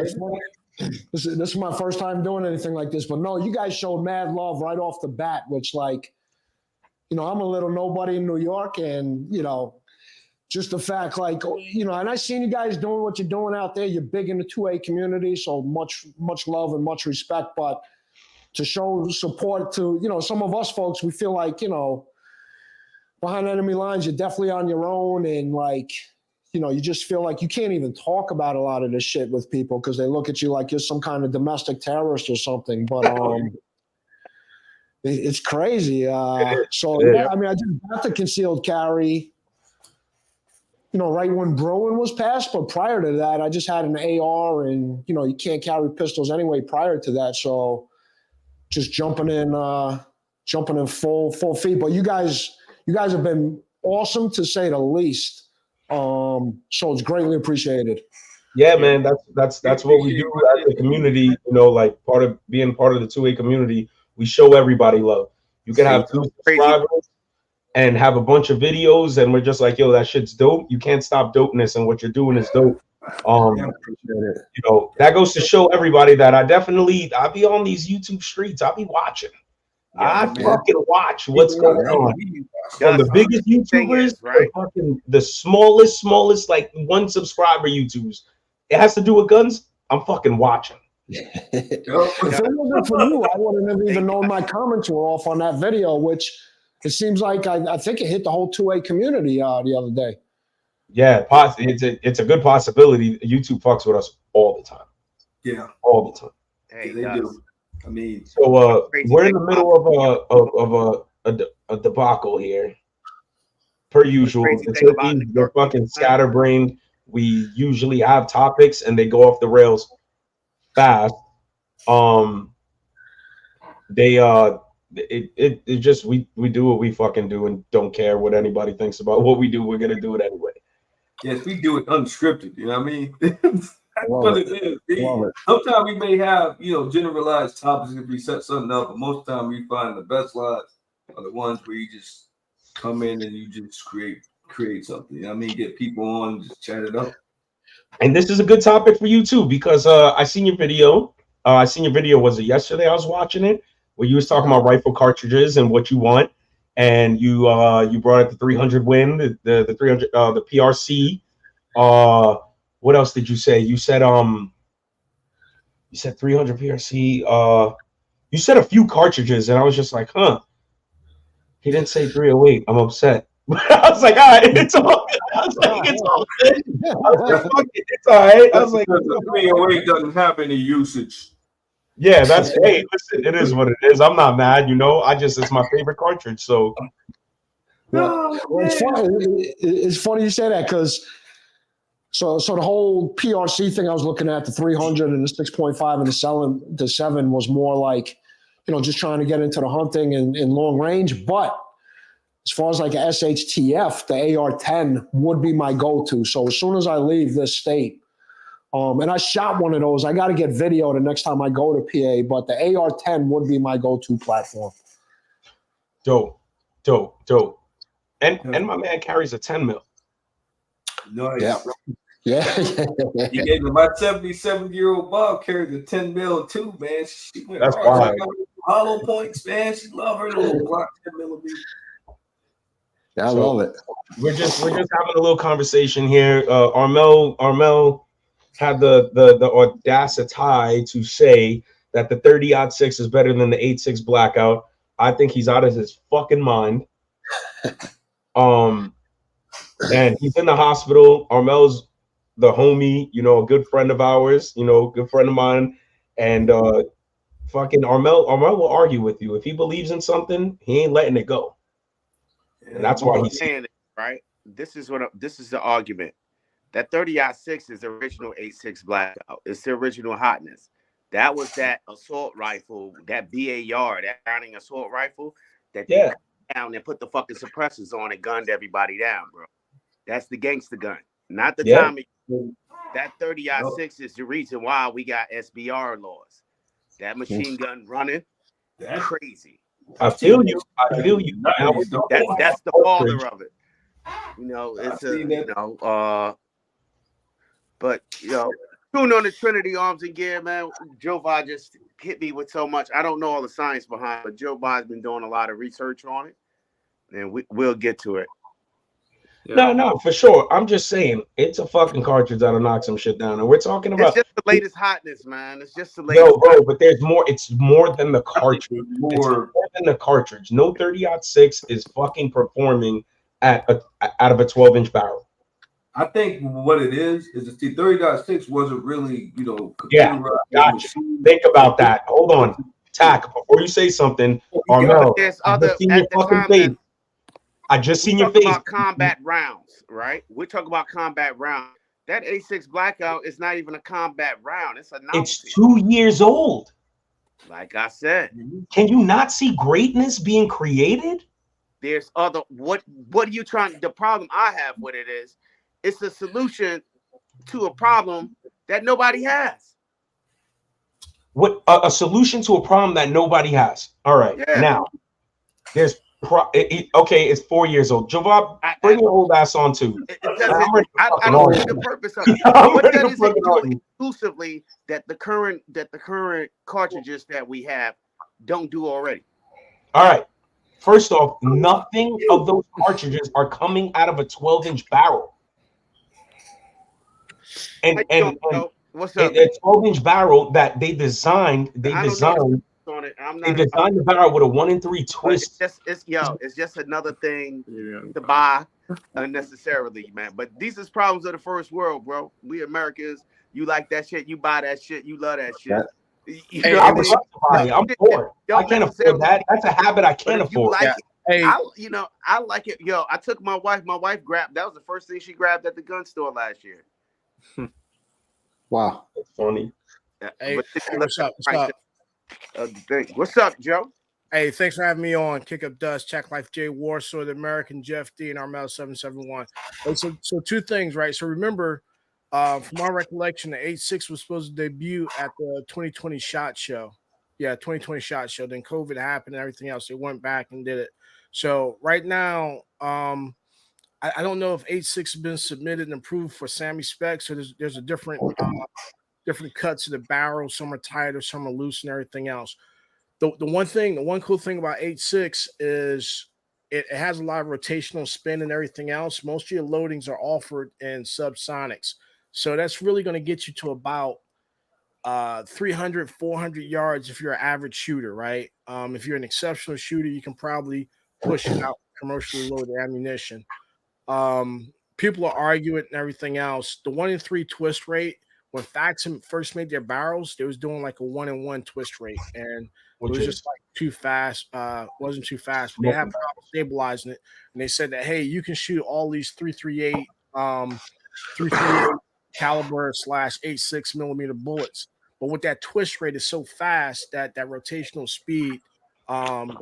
This is my first time doing anything like this, but no, you guys showed mad love right off the bat, which I'm a little nobody in New York, and just the fact, like, and I seen you guys doing what you're doing out there. You're big in the 2A community, so much love and much respect. But to show support to, some of us folks, we feel like, behind enemy lines, you're definitely on your own, and like, you just feel like you can't even talk about a lot of this shit with people because they look at you like you're some kind of domestic terrorist or something. But it's crazy. So yeah, I mean, I just got the concealed carry, right when Bruin was passed. But prior to that, I just had an AR, and you can't carry pistols anyway prior to that. So just jumping in full feet. But you guys have been awesome, to say the least. So it's greatly appreciated. Yeah, man, that's what we do as a community. Like being part of the 2A community, we show everybody love. You can have 2 subscribers and have a bunch of videos, and we're just like, yo, that shit's dope. You can't stop dopeness, and what you're doing is dope. That goes to show everybody that I'll be on these YouTube streets. I'll be watching. I fucking watch what's going on. From the biggest YouTubers, right? The smallest, like 1 subscriber YouTubers. It has to do with guns. I'm fucking watching. If it wasn't for you, I wouldn't have even known my comments were off on that video, which it seems like I think it hit the whole 2A community the other day. Yeah, it's a good possibility. YouTube fucks with us all the time. Yeah, all the time. Hey, they do. I mean, so we're in the middle of a debacle here. Per usual, they're fucking scatterbrained. We usually have topics and they go off the rails fast. It just we do what we fucking do and don't care what anybody thinks about what we do. We're gonna do it anyway. Yes, we do it unscripted. You know what I mean? That's what it is. Sometimes we may have, generalized topics if we set something up, but most of the time we find the best lives are the ones where you just come in and you just create something. You know what I mean? Get people on, just chat it up. And this is a good topic for you too, because I seen your video. Was it yesterday? I was watching it where you was talking about rifle cartridges and what you want, and you brought up the 300 win, the 300, the PRC. What else did you say? You said 300 PRC. You said a few cartridges, and I was just like, huh. He didn't say 308. I'm upset. I was like, all right, it's all good. I was like, it's all good. I was like, fuck it, it's all right. I was like, 308 doesn't have any usage. Yeah, hey, listen, it is what it is. I'm not mad, it's my favorite cartridge. So it's funny you say that, because so the whole PRC thing I was looking at, the 300 and the 6.5 and the 7 was more like, just trying to get into the hunting and long range. But as far as like a SHTF, the AR-10 would be my go-to. So as soon as I leave this state, and I shot one of those, I got to get video the next time I go to PA, but the AR-10 would be my go-to platform. Dope. And my man carries a 10 mil. Nice. Yeah. He gave me my 77-year-old Bob carried the 10 mil too, man. She went That's hard. Hollow points, man. She love her little Glock 10 millimeter. Yeah, I love it. We're just having a little conversation here. Armel had the audacity to say that the 30-06 is better than the 8.6 blackout. I think he's out of his fucking mind. And he's in the hospital. Armel's the homie, a good friend of ours, good friend of mine. And fucking Armel will argue with you. If he believes in something, he ain't letting it go. And that's why he's saying it, right? This is the argument. That 30-06 is the original 8.6 blackout. It's the original hotness. That was that assault rifle, that BAR, that Browning assault rifle that they cut down and put the fucking suppressors on and gunned everybody down, bro. That's the gangster gun. Not the time. That 30-06 is the reason why we got SBR laws. That machine gun running, that's crazy. I feel you. That's the father of it. But tune on the Trinity Arms and Gear, man. Joe Vi just hit me with so much. I don't know all the science behind it, but Joe Vi's been doing a lot of research on it. and we'll get to it. No, for sure. I'm just saying, it's a fucking cartridge that'll knock some shit down, and we're talking It's about just the latest hotness, man. It's just the latest. yo, bro. But there's more. It's more than the cartridge. It's More more than the cartridge. No 30-06 is fucking performing out of a 12-inch barrel. I think what it is the 30.6 wasn't really, Yeah, computerized. gotcha. Think about that. Hold on, Tack. Before you say something, Armel, There's I other just seen at your the fucking time face. that I just seen we your talk face. about combat rounds, right? We're talking about combat rounds. That 86 Blackout is not even a combat round. It's a novelty. It's 2 years old. Like I said, Can you not see greatness being created? there's other what are you trying? The problem I have with it is it's a solution to a problem that nobody has. What a solution to a problem that nobody has. All right, Yeah. now there's okay. It's 4 years old. Javab, bring your old ass on too. It doesn't. ready to I fucking don't argue. see the purpose of it. I'm What ready to does it fucking do argue. exclusively that the current cartridges that we have don't do already? All right. First off, nothing of those cartridges are coming out of a 12-inch barrel. And What's up? a 12-inch barrel that they designed on it. I'm they not. designed the barrel with a 1 in 3 twist. It's just another thing to buy unnecessarily, man. But these is problems of the first world, bro. We Americans, you like that shit, you buy that shit, you love that shit. You know I'm what I mean? I'm poor. I Don't can't afford that. That's a habit I can't But if you afford. like it, Hey, I like it. Yo, I took my wife. My wife grabbed. That was the first thing she grabbed at the gun store last year. Wow. That's funny. hey, But what's up? What's up? What's up, Joe? Hey, thanks for having me on. Kick Up Dust, Check Life J Warsaw, the American Jeff D, and Armel 771. Hey, so two things, right? So remember, from our recollection, the 86 was supposed to debut at the 2020 SHOT Show. Yeah, 2020 SHOT Show. Then COVID happened and everything else. They went back and did it. So right now, I don't know if 86 has been submitted and approved for Sammy Spec. So there's a different cuts of the barrel. Some are tighter, some are loose, and everything else. The one cool thing about 86 is it has a lot of rotational spin and everything else. Most of your loadings are offered in subsonics. So that's really going to get you to about 300, 400 yards if you're an average shooter, right? If you're an exceptional shooter, you can probably push it out commercially loaded ammunition. People are arguing and everything else. The 1 in 3 twist rate, when Faxon first made their barrels, they was doing like a 1 in 1 twist rate, and it was just like too fast. Wasn't too fast. But they had problems stabilizing it, and they said that hey, you can shoot all these 338 caliber / 86 millimeter bullets, but with that twist rate is so fast that rotational speed,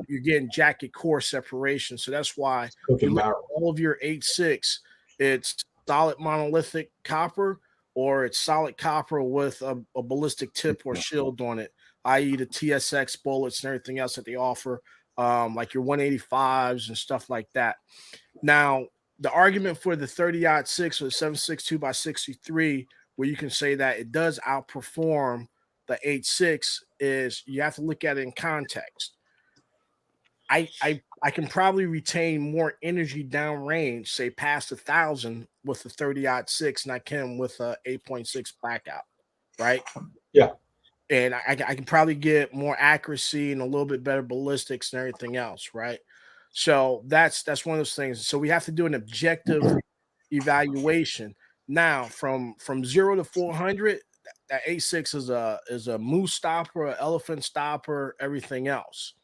you're getting jacket core separation. So that's why all of your 86, it's solid monolithic copper, or it's solid copper with a ballistic tip or shield on it, i.e. the TSX bullets and everything else that they offer, like your 185s and stuff like that. Now, the argument for the 30-06 or the 7.62 x 63, where you can say that it does outperform the 8.6, is you have to look at it in context. I can probably retain more energy downrange, say past 1,000 with the 30-06 than I can with a 8.6 Blackout, right? Yeah. And I can probably get more accuracy and a little bit better ballistics and everything else, right? So that's one of those things. So we have to do an objective evaluation. Now, from 0 to 400, that 86 is a moose stopper, an elephant stopper, everything else,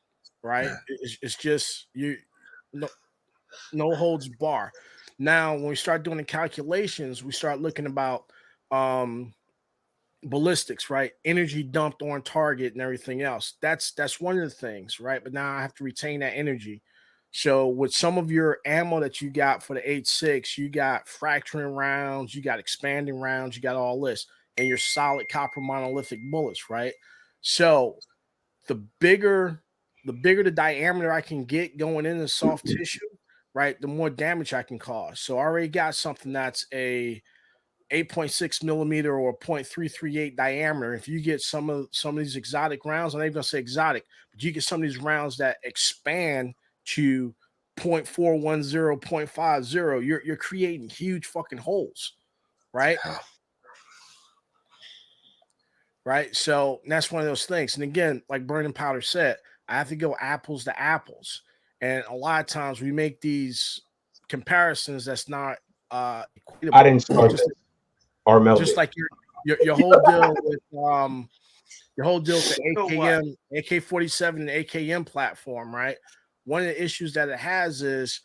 right? It's just no holds bar. Now, when we start doing the calculations, we start looking about ballistics, right? Energy dumped on target and everything else. That's one of the things, right? But now I have to retain that energy. So with some of your ammo that you got for the 8.6, you got fracturing rounds, you got expanding rounds, you got all this, and your solid copper monolithic bullets, right? So the bigger the diameter I can get going into soft tissue, right, the more damage I can cause. So I already got something that's a 8.6 millimeter or 0.338 diameter. If you get some of these exotic rounds, I'm not even gonna say exotic, but you get some of these rounds that expand to .410, .50, you're creating huge fucking holes, right? Right. So that's one of those things. And again, like Burning Powder said, I have to go apples to apples. And a lot of times we make these comparisons that's not equatable. I didn't start just, this. Armel just did. like your whole deal with the AKM, AK-47 and AKM platform, right? One of the issues that it has is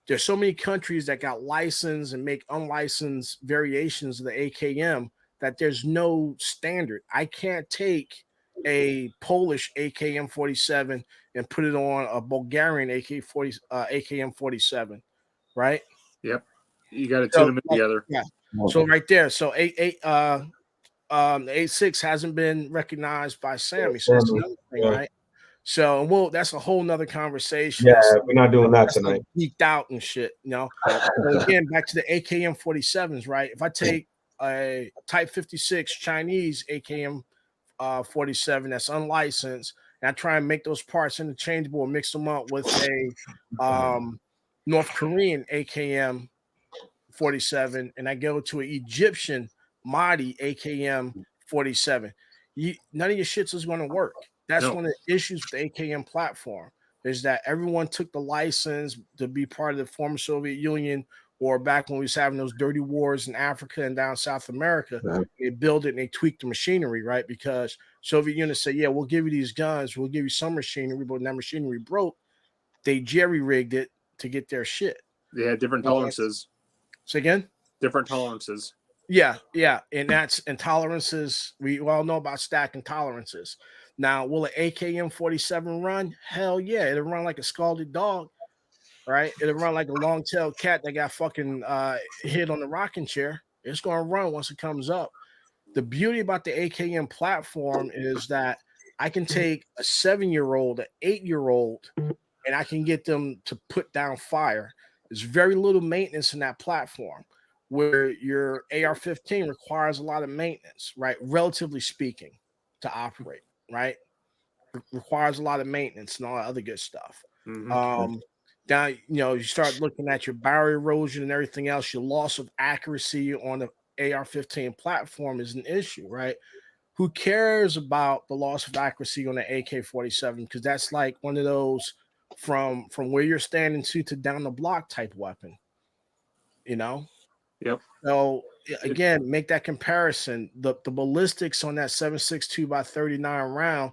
there's so many countries that got licensed and make unlicensed variations of the AKM that there's no standard. I can't take a Polish AKM-47 and put it on a Bulgarian AKM-47, right? Yep. You got to tune them together. Yeah. So right there. So the 8.6 hasn't been recognized by SAMI. So that's another thing, right? So that's a whole nother conversation. Yeah, we're not doing that tonight. Geeked out and shit, you know. So again, back to the AKM-47s, right? If I take a Type 56 Chinese AKM 47 that's unlicensed, and I try and make those parts interchangeable and mix them up with a North Korean AKM 47, and I go to an Egyptian Mahdi AKM 47, none of your shits is going to work. That's one of the issues with the AKM platform, is that everyone took the license to be part of the former Soviet Union, or back when we was having those dirty wars in Africa and down South America, they built it and they tweaked the machinery, right? Because Soviet Union said, yeah, we'll give you these guns, we'll give you some machinery, but when that machinery broke, they jerry-rigged it to get their shit. They had different tolerances. Say again? Different tolerances. Yeah. And that's intolerances. We all know about stacking tolerances. Now, will an AKM-47 run? Hell yeah. It'll run like a scalded dog, right? It'll run like a long-tailed cat that got fucking hit on the rocking chair. It's going to run once it comes up. The beauty about the AKM platform is that I can take a 7-year-old, an 8-year-old, and I can get them to put down fire. There's very little maintenance in that platform, where your AR-15 requires a lot of maintenance, right? Relatively speaking, to operate, right? Requires a lot of maintenance and all that other good stuff. Mm-hmm. Now, you start looking at your barrel erosion and everything else, your loss of accuracy on the AR-15 platform is an issue, right? Who cares about the loss of accuracy on the AK-47? Because that's like one of those from where you're standing to down the block type weapon, Yep. So again, make that comparison. The ballistics on that 7.62 by 39 round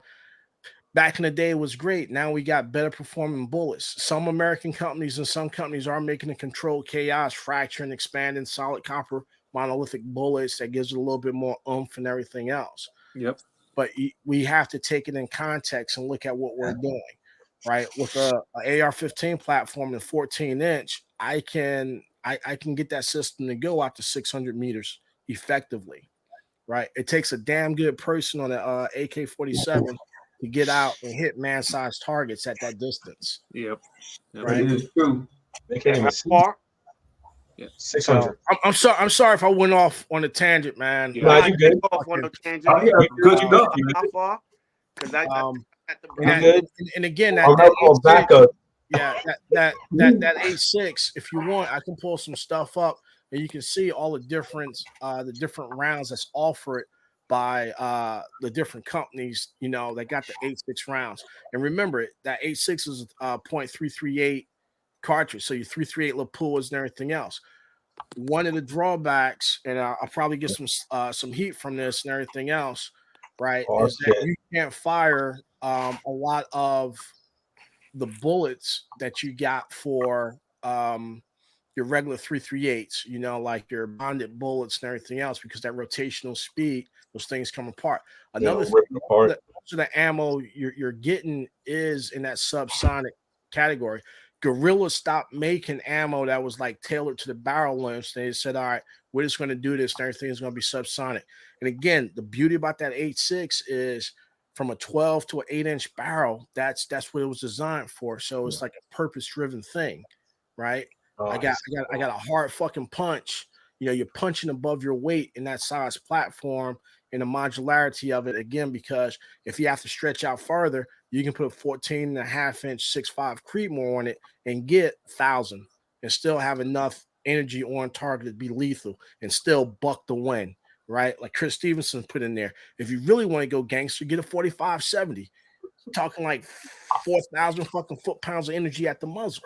back in the day was great. Now we got better performing bullets. Some American companies and some companies are making a controlled chaos, fracturing, expanding solid copper monolithic bullets that gives it a little bit more oomph and everything else. Yep. But we have to take it in context and look at what we're doing, right? With a AR-15 platform and 14-inch, I can get that system to go out to 600 meters effectively, right? It takes a damn good person on an AK-47 to get out and hit man-sized targets at that distance. Yep. Right. It is true. They can't even see. Far? Yeah. 600. So, I'm sorry if I went off on a tangent, man. Yeah. No, you good. Off on a tangent. Oh, yeah, good stuff. How far? Because I at the You good? And again, I'll call back up. yeah, that 8.6. If you want, I can pull some stuff up and you can see all the different rounds that's offered by the different companies, that got the 8.6 rounds. And remember, that 8.6 is .338 cartridge, so your 338 Lapua and everything else. One of the drawbacks, and I'll probably get some heat from this and everything else, right, is that you can't fire a lot of the bullets that you got for your regular 338s, like your bonded bullets and everything else, because that rotational speed, those things come apart. Another thing, most of the ammo you're getting is in that subsonic category. Guerrilla stopped making ammo that was like tailored to the barrel lengths. They said, all right, we're just going to do this and everything is going to be subsonic. And again, the beauty about that 8.6 is from a 12 to an 8-inch barrel, that's what it was designed for. So it's like a purpose-driven thing, right? I got a hard fucking punch. You're punching above your weight in that size platform and the modularity of it, again, because if you have to stretch out farther, you can put 14.5-inch 6.5 Creedmoor on it and get 1,000 and still have enough energy on target to be lethal and still buck the wind, right? Like Chris Stevenson put in there. If you really want to go gangster, get a 45-70. Talking like 4,000 fucking foot-pounds of energy at the muzzle.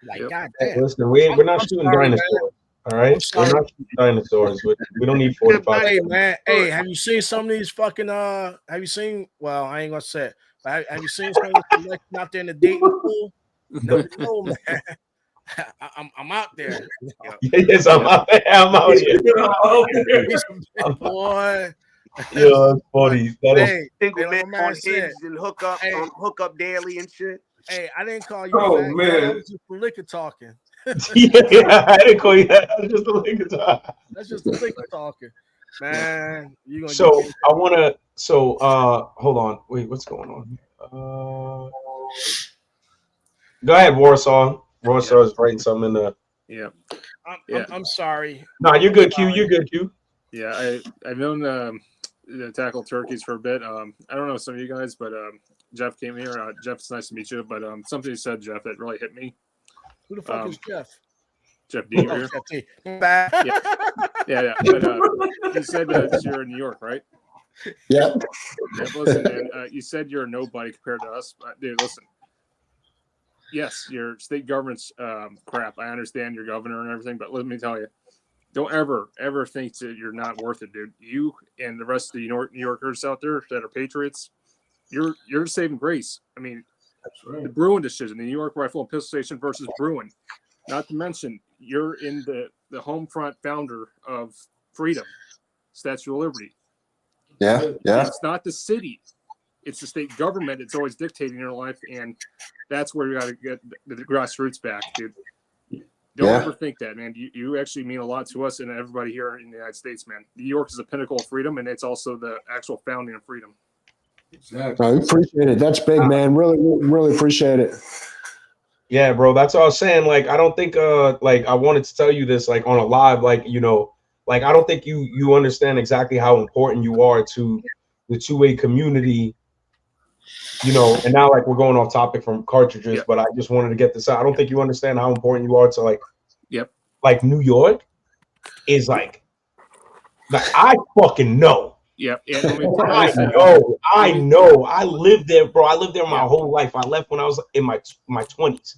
Like, Yep. goddamn. Listen, we're not I'm shooting sorry, man. dinosaurs. All right, we're sorry. not shooting dinosaurs. We don't need 45. Hey, man. Hey, have you seen some of these fucking have you seen, well, I ain't gonna say it, but have you seen some of this collection out there in the dating pool? No, man. I'm out there. Yes, I'm out there. I'm out here. Boy. Yo, that's funny. That is, Hey, Single hey, man my man on said, Hinge and hook up, Hey. hook up daily and shit. hey, I didn't call you Oh, fat. man. That was just for liquor talking. yeah, I didn't call you that. I was just a liquor talk. That's just the liquor talking. Man, you gonna So get I want to. So hold on. Wait, what's going on? Go ahead, Warsaw. Warsaw is writing something in the. Yeah. I'm sorry. No, you're good, Q. You're good, Q. Yeah, I've known tackle turkeys for a bit. I don't know some of you guys, but Jeff came here. Jeff, it's nice to meet you. But something you said, Jeff, that really hit me. Who the fuck is Jeff? Jeff D. Oh, here. Jeff T. Bad. Yeah. But you said that you're in New York, right? Yeah. Yeah, listen, man. You said you're a nobody compared to us. Dude, listen. Yes, your state government's crap. I understand your governor and everything, but let me tell you, don't ever think that you're not worth it, dude. You and the rest of the New Yorkers out there that are patriots, you're saving grace. I mean, That's right. the Bruin decision, the New York Rifle and Pistol Station versus Bruin. Not to mention, you're in the home front founder of freedom, Statue of Liberty. Yeah. It's not the city. It's the state government. It's always dictating your life, and that's where you got to get the grassroots back, dude. Don't ever think that, man. You actually mean a lot to us and everybody here in the United States, man. New York is the pinnacle of freedom, and it's also the actual founding of freedom. Exactly. I appreciate it. That's big, man. Really, really appreciate it. Yeah, bro. That's what I was saying. Like, I don't think like I wanted to tell you this like on a live, like, you know, like I don't think you understand exactly how important you are to the two-way community, you know. And now like we're going off topic from cartridges, Yep. but I just wanted to get this out. I don't think you understand how important you are to like New York is like I fucking know. Yeah. And I know. I lived there, bro. I lived there my whole life. I left when I was in my 20s.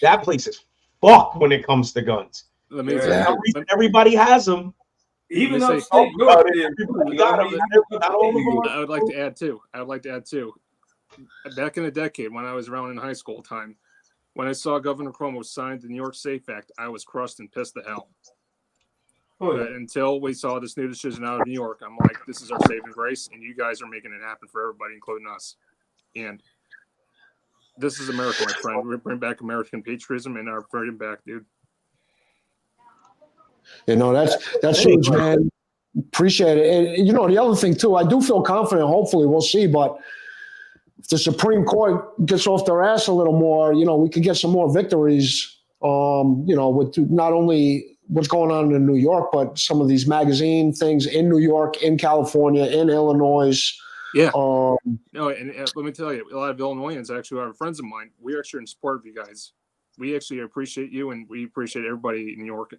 That place is fucked when it comes to guns. Let me Yeah. tell you, Everybody has them. Even Let me upstate say- North, Everybody got them. Not all of them. I would like to add too. Back in the decade when I was around in high school time, when I saw Governor Cuomo sign the New York SAFE Act, I was crushed and pissed to hell. Oh, But until we saw this new decision out of New York, I'm like, this is our saving grace, and you guys are making it happen for everybody, including us. And this is America, my friend. We bring back American patriotism and our freedom back, dude. You know, that's huge, man. Appreciate it. And, you know, the other thing too, I do feel confident. Hopefully, we'll see. But if the Supreme Court gets off their ass a little more, you know, we could get some more victories. You know, with not only what's going on in New York, but some of these magazine things in New York, in California, in Illinois. Yeah. No, and let me tell you, a lot of Illinoisans actually are friends of mine. We're actually in support of you guys. We actually appreciate you, and we appreciate everybody in New York.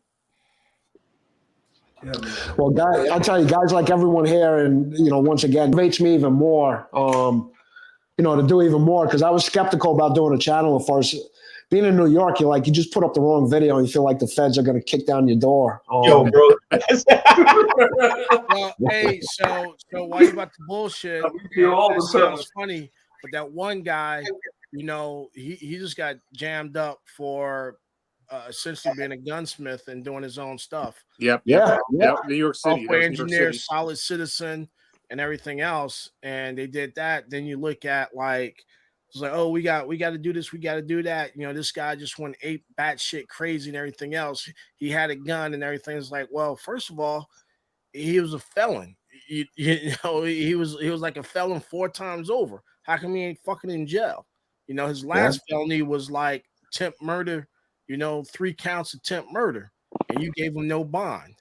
yeah, man. Well, guys, I tell you, guys like everyone here, and you know, once again, motivates me even more. You know, to do even more because I was skeptical about doing a channel at first. Being in New York, you just put up the wrong video and you feel like the feds are going to kick down your door. Yo, bro. Well, hey, so while you about to bullshit, We feel all that the time. sounds funny, but that one guy, you know, he just got jammed up for essentially being a gunsmith and doing his own stuff. Yep. Yeah. New York City. Software That was New York engineer, City. solid citizen, and everything else. And they did that. Then you look at like, it's like, oh, we got to do this, we got to do that. You know, this guy just went ape batshit crazy and everything else. He had a gun and everything. It's like, well, first of all, he was a felon. You know, he was like a felon 4 times over. How come he ain't fucking in jail? You know, his last felony was like attempt murder. You know, 3 counts attempt murder, and you gave him no bond.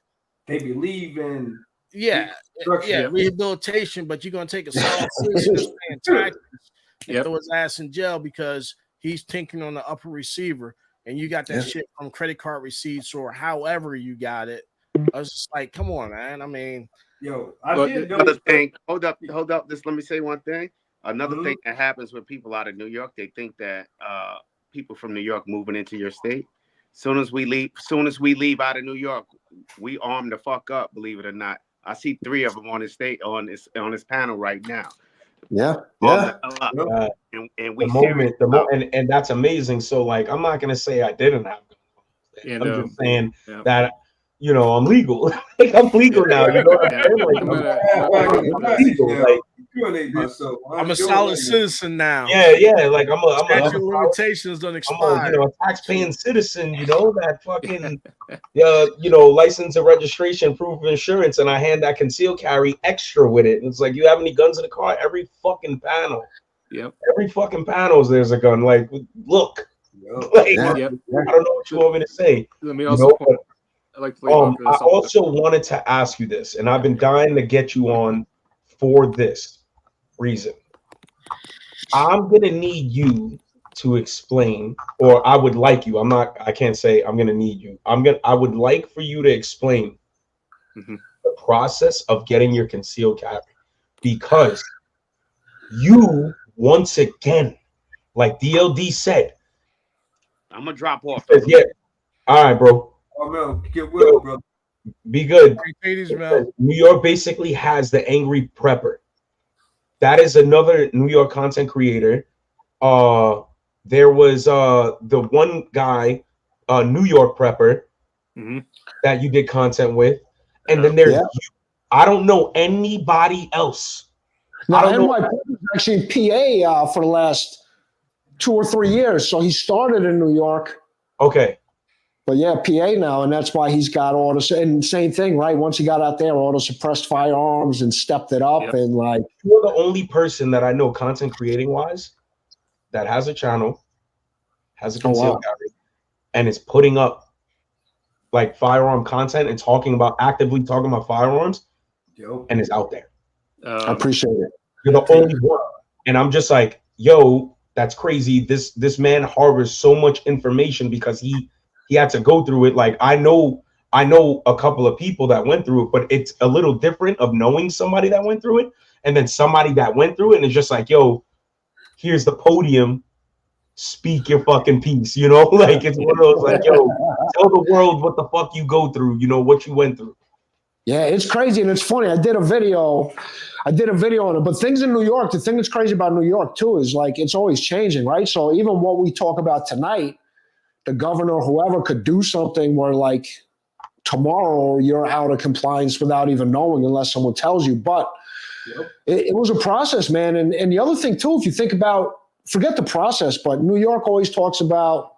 They believe in Yeah, Structure. rehabilitation, but you're gonna take a solid citizen that's paying taxes and throw his ass in jail because he's tinkering on the upper receiver, and you got that shit from credit card receipts or however you got it. I was just like, come on, man. I mean, Yo, another thing. Hold up. Just let me say one thing. Another thing that happens with people out of New York, they think that people from New York moving into your state. Soon as we leave out of New York, we arm the fuck up. Believe it or not, I see 3 of them on this panel right now. Yeah. And we and that's amazing. So like, I'm not gonna say I didn't have guns. I'm just saying that I'm legal. Like I'm legal now. You know what I'm saying? Like, I'm legal. Like, I'm a solid citizen now. Yeah. Like I'm a statute of limitations don't expire. I'm a tax-paying citizen. That fucking license and registration, proof of insurance, and I hand that concealed carry extra with it. And it's like, you have any guns in the car? Every fucking panel. Yep. Every fucking panels there's a gun. Like, look. Like, I don't know what you want me to say. Let me also. I also wanted to ask you this, and I've been dying to get you on for this reason. I'm gonna need you to explain, or I would like you. I can't say I'm gonna need you. I would like for you to explain the process of getting your concealed carry, because you once again, like DLD said, I'm gonna drop off. Yeah. All right, bro. Oh man, get well, bro. Be good. New York basically has the Angry Prepper. That is another New York content creator. There was the one guy, New York Prepper, that you did content with, and then there's you. I don't know anybody else. No, NY is actually PA for the last 2 or 3 years. So he started in New York. Okay. But yeah, PA now, and that's why he's got all this. And same thing, right? Once he got out there, all the suppressed firearms and stepped it up, and like, you're the only person that I know, content creating wise, that has a channel, has a concealed carry, and is putting up like firearm content and actively talking about firearms, and is out there. I appreciate it. You're the only one, and I'm just like, yo, that's crazy. This man harbors so much information because he had to go through it. Like I know a couple of people that went through it, but it's a little different of knowing somebody that went through it and then somebody that went through it and it's just like, yo, here's the podium, speak your fucking piece, like it's one of those like, yo, tell the world what the fuck you go through, what you went through. Yeah, it's crazy and it's funny. I did a video on it, but things in New York, the thing that's crazy about New York too is like it's always changing, right? So even what we talk about tonight, the governor or whoever could do something where like tomorrow you're out of compliance without even knowing unless someone tells you. But it was a process, man. And the other thing too, if you think about, forget the process, but New York always talks about,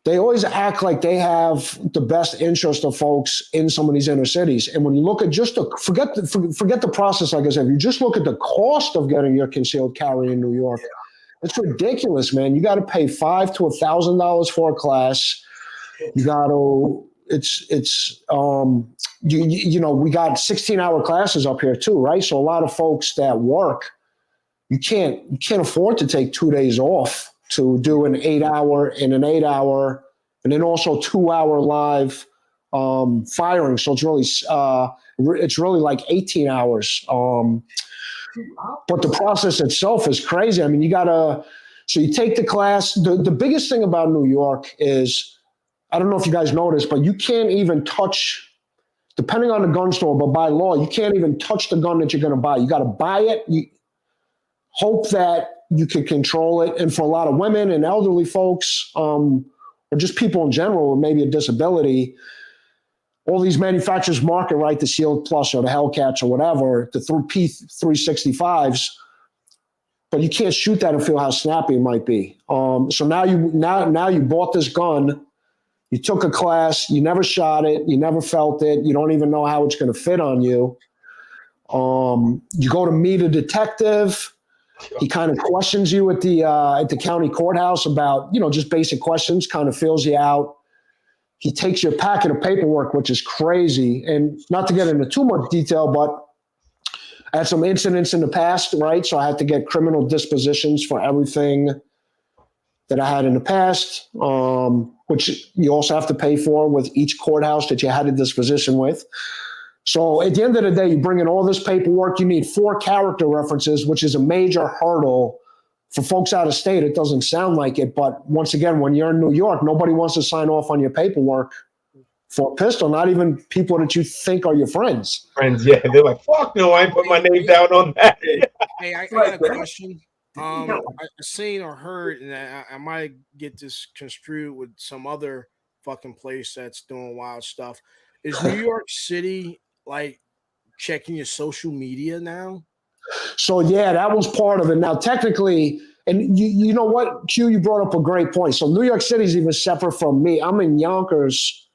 they always act like they have the best interest of folks in some of these inner cities. And when you look at forget the process, like I said, if you just look at the cost of getting your concealed carry in New York, it's ridiculous, man. You got to pay $500 to $1,000 for a class. You got to, we got 16-hour classes up here too, right? So a lot of folks that work, you can't afford to take 2 days off to do an 8-hour and an 8-hour, and then also 2-hour live firing. So it's really like 18 hours. But the process itself is crazy. I mean, so you take the class. The biggest thing about New York is, I don't know if you guys noticed, but you can't even touch, depending on the gun store, but by law, you can't even touch the gun that you're going to buy. You got to buy it. You hope that you can control it. And for a lot of women and elderly folks, or just people in general with maybe a disability, all these manufacturers market, right, the Shield Plus or the Hellcats or whatever, the P365s, but you can't shoot that and feel how snappy it might be. So now you bought this gun, you took a class, you never shot it, you never felt it, you don't even know how it's going to fit on you. You go to meet a detective, he kind of questions you at the county courthouse about, just basic questions, kind of fills you out. he takes your packet of paperwork, which is crazy. And not to get into too much detail, but I had some incidents in the past, right? So I had to get criminal dispositions for everything that I had in the past, which you also have to pay for with each courthouse that you had a disposition with. So at the end of the day, you bring in all this paperwork, you need 4 character references, which is a major hurdle for folks out of state. It doesn't sound like it, but once again, when you're in New York, nobody wants to sign off on your paperwork for a pistol, not even people that you think are your friends. Friends, yeah, they're like, fuck no, I ain't put my name down on that. Hey, I got a question. I seen or heard, and I might get this construed with some other fucking place that's doing wild stuff. Is New York City like checking your social media now? So yeah, that was part of it. Now, technically, and you know what, Q, you brought up a great point. So New York City is even separate from me. I'm in Yonkers.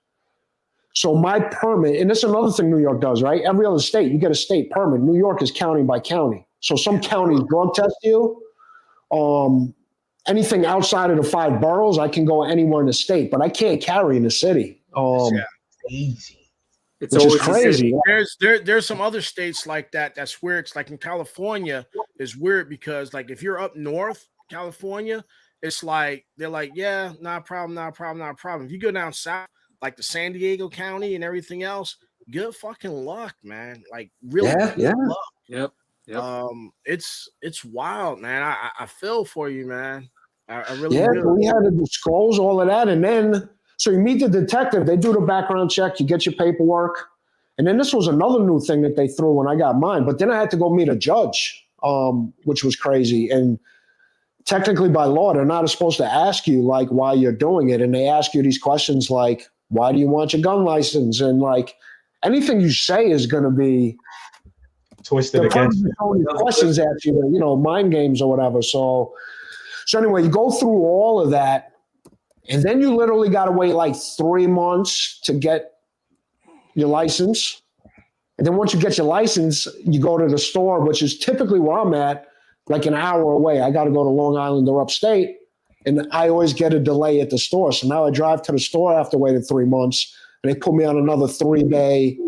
So my permit, and this is another thing New York does, right? Every other state, you get a state permit. New York is county by county. So some counties drug test you. Anything outside of the 5 boroughs, I can go anywhere in the state, but I can't carry in the city. Easy. It's which is always crazy. There's some other states like that. That's where it's like in California is weird because like if you're up north, California, it's like they're like, yeah, not a problem, not a problem, not a problem. If you go down south, like the San Diego County and everything else, good fucking luck, man. Like really good luck. Yep. It's wild, man. I feel for you, man. I really do. We had to disclose all of that, and then so you meet the detective. They do the background check. You get your paperwork, and then this was another new thing that they threw when I got mine. But then I had to go meet a judge, which was crazy. And technically, by law, they're not supposed to ask you like why you're doing it, and they ask you these questions like, "Why do you want your gun license?" And like anything you say is going to be twisted against questions at you, you know, mind games or whatever. So anyway, you go through all of that, and then you literally got to wait like 3 months to get your license. And then once you get your license, you go to the store, which is typically where I'm at, like an hour away. I got to go to Long Island or upstate, and I always get a delay at the store. So now I drive to the store after waiting 3 months, and they put me on another 3-day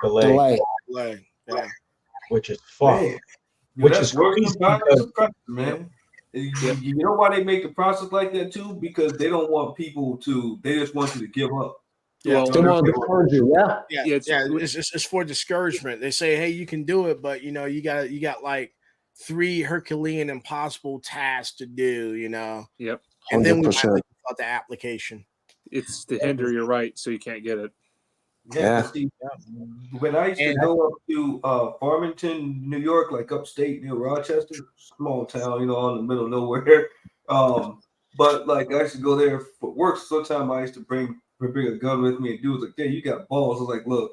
delay. Yeah. Which is fucked. Man, Which that's is worse crazy than because- process, man. You know why they make the process like that too? Because they don't want people to. They just want you to give up. Yeah, They want to discourage you, it's for discouragement. They say, hey, you can do it, but you know, you got like 3 Herculean impossible tasks to do, you know. Yep. And then we 100%. might about the application. It's to hinder your right, so you can't get it. Yeah. See, when I used to go up to Farmington, New York, like upstate near Rochester, small town, you know, in the middle of nowhere. But like I used to go there for work. Sometimes I used to bring a gun with me, and dudes like, "Yeah, you got balls." I was like, "Look,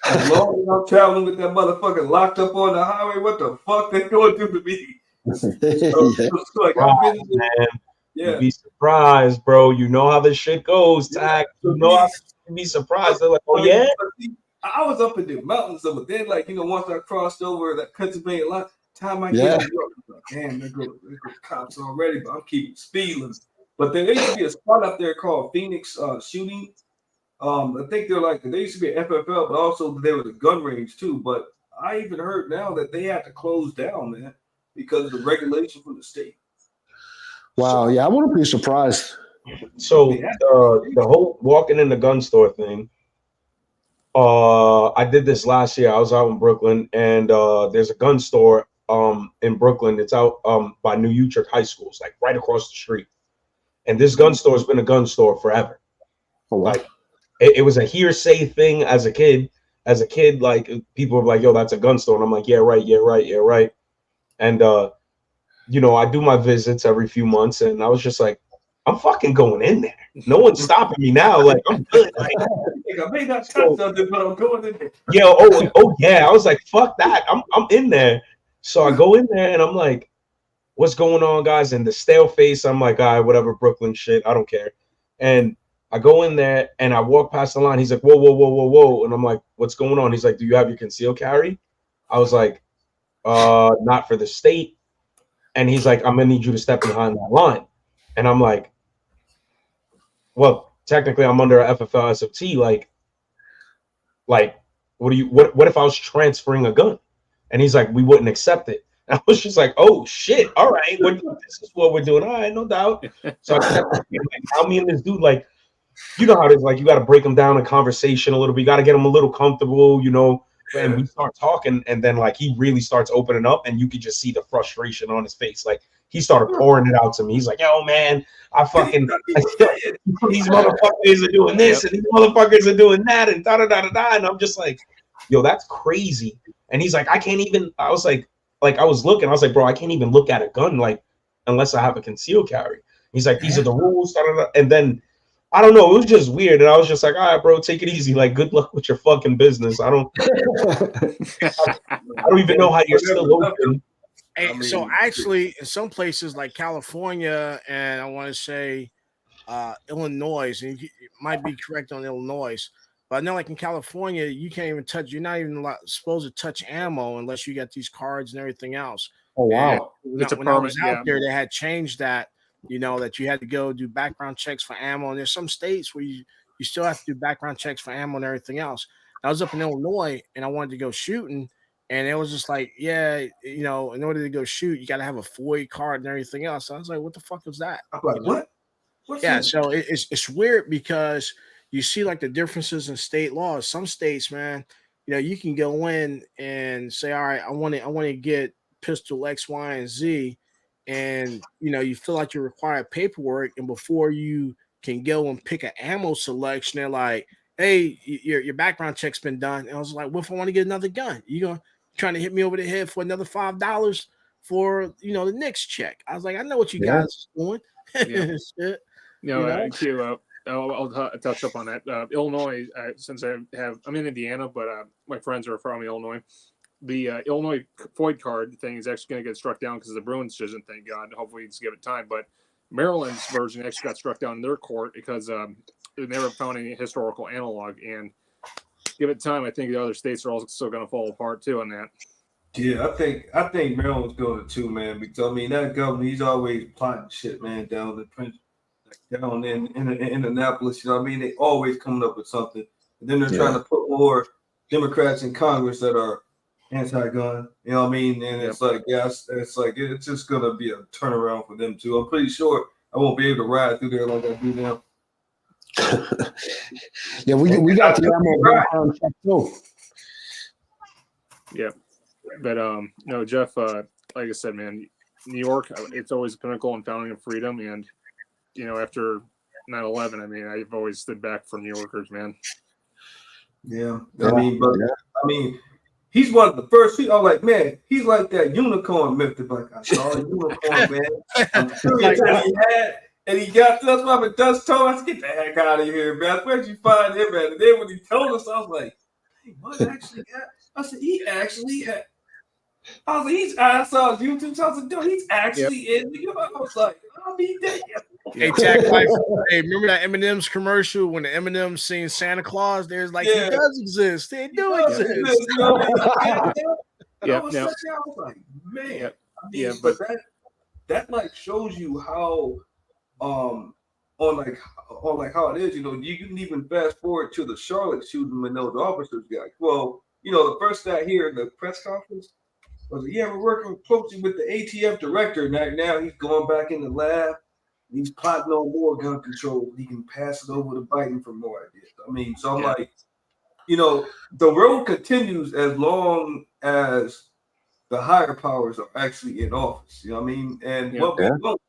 as long as I'm traveling with that motherfucker locked up on the highway, what the fuck they going to do to me?" So, like, I've been, man. yeah. You'd be surprised, bro. You know how this shit goes, Tack. You know how you'd be surprised. They're like, oh yeah. I was up in the mountains, but then, like, you know, once I crossed over that Pennsylvania line, time I get Yeah. to New York, I'm like, damn, there go cops already, but I'm keeping speeding. But there used to be a spot up there called Phoenix Shooting. I think there used to be an FFL, but also there was a gun range too. But I even heard now that they had to close down, man, because of the regulation from the state. Wow, yeah, I wouldn't be surprised. So the whole walking in the gun store thing. I did this last year. I was out in Brooklyn, and there's a gun store in Brooklyn. It's out by New Utrecht High School. It's like right across the street. And this gun store has been a gun store forever. Oh, wow. Like it was a hearsay thing as a kid. As a kid, like people were like, "Yo, that's a gun store," and I'm like, "Yeah, right, yeah, right, yeah, right." And you know, I do my visits every few months, and I was just like, I'm fucking going in there. No one's stopping me now. Like, I'm good. Like, I may not touch something, but I'm going in there. yeah, oh yeah. I was like, fuck that. I'm in there. So I go in there and I'm like, what's going on, guys? And the stale face, I'm like, all right, whatever, Brooklyn shit. I don't care. And I go in there and I walk past the line. He's like, whoa, whoa, whoa, whoa, whoa. And I'm like, what's going on? He's like, do you have your concealed carry? I was like, not for the state. And he's like, I'm gonna need you to step behind that line. And I'm like, well, technically I'm under a FFL SOT. Like, what if I was transferring a gun? And he's like, we wouldn't accept it. And I was just like, oh shit, all right, this is what we're doing. All right, no doubt. So I kept like, how me and this dude, like, you know how it is, like, you got to break them down in conversation a little bit. You got to get them a little comfortable, you know. And we start talking, and then like he really starts opening up, and you could just see the frustration on his face. Like he started pouring it out to me. He's like, "Yo, man, these motherfuckers are doing this, and these motherfuckers are doing that, and da da da da da." And I'm just like, "Yo, that's crazy." And he's like, "I can't even." I was like I was looking. I was like, "Bro, I can't even look at a gun like unless I have a concealed carry." He's like, "These are the rules." Da, da, da. And then I don't know. It was just weird, and I was just like, "All right, bro, take it easy. Like, good luck with your fucking business. I don't even know how you're still open." And so actually, in some places like California and I want to say Illinois, and you might be correct on Illinois, but I know like in California, you can't even touch. You're not even supposed to touch ammo unless you got these cards and everything else. Oh wow! It's a When I was permit, out there, they had changed that. You know, that you had to go do background checks for ammo. And there's some states where you still have to do background checks for ammo and everything else. I was up in Illinois and I wanted to go shooting. And it was just like, yeah, you know, in order to go shoot, you got to have a FOIA card and everything else. So I was like, what the fuck was that? I'm like, You know? what? What's Yeah, this? so it's weird because you see like the differences in state laws. Some states, man, you know, you can go in and say, all right, I want to get pistol X, Y, and Z. And you know, you feel like you require paperwork, and before you can go and pick an ammo selection, they're like, "Hey, your background check's been done." And I was like, "What if I want to get another gun? You gonna trying to hit me over the head for another $5 for the next check?" I was like, "I know what you guys are doing." Yeah. Shit, I'll touch up on that. Illinois, since I'm in Indiana, but my friends are from Illinois. The Illinois FOID card thing is actually going to get struck down because of the Bruins decision. Thank God. Hopefully, just give it time. But Maryland's version actually got struck down in their court because they never found any historical analog. And give it time. I think the other states are also still going to fall apart too on that. Yeah, I think Maryland's going to too, man. Because I mean, that governor, he's always plotting shit, man, down in Prince, down in Annapolis. You know what I mean? They always coming up with something. And then they're trying to put more Democrats in Congress that are anti-gun, you know what I mean? And it's like, yes, it's like it's just gonna be a turnaround for them too. I'm pretty sure I won't be able to ride through there like I do now. Yeah, we got the ammo background check too. Yeah, but no, Jeff, like I said, man, New York, it's always a pinnacle and founding of freedom, and after 9/11, I mean, I've always stood back for New Yorkers, man. Yeah, I mean, he's one of the first. I'm like, man, he's like that unicorn myth. Like, I saw a unicorn, man. I'm curious what he had, and he got that's why the dust told us, get the heck out of here, man. Where'd you find him at? And then when he told us, I was like, hey, what actually got? I said, he actually had. I was like, I saw his YouTube. So I was like, dude, he's actually in New York. I was like, I'll be dead. Hey, Jack Life. Hey, remember that M&M's commercial when the M&M's seen Santa Claus? There's like, he does exist. They do exist. I was like, man. But that like shows you how on how it is. You can even fast forward to the Charlotte shooting when those officers got. Well, the first guy here in the press conference was, we're working closely with the ATF director. Now he's going back in the lab. He's plotting on more gun control. He can pass it over to Biden for more ideas. I mean, so I'm like, the road continues as long as the higher powers are actually in office. You know what I mean? And what we don't want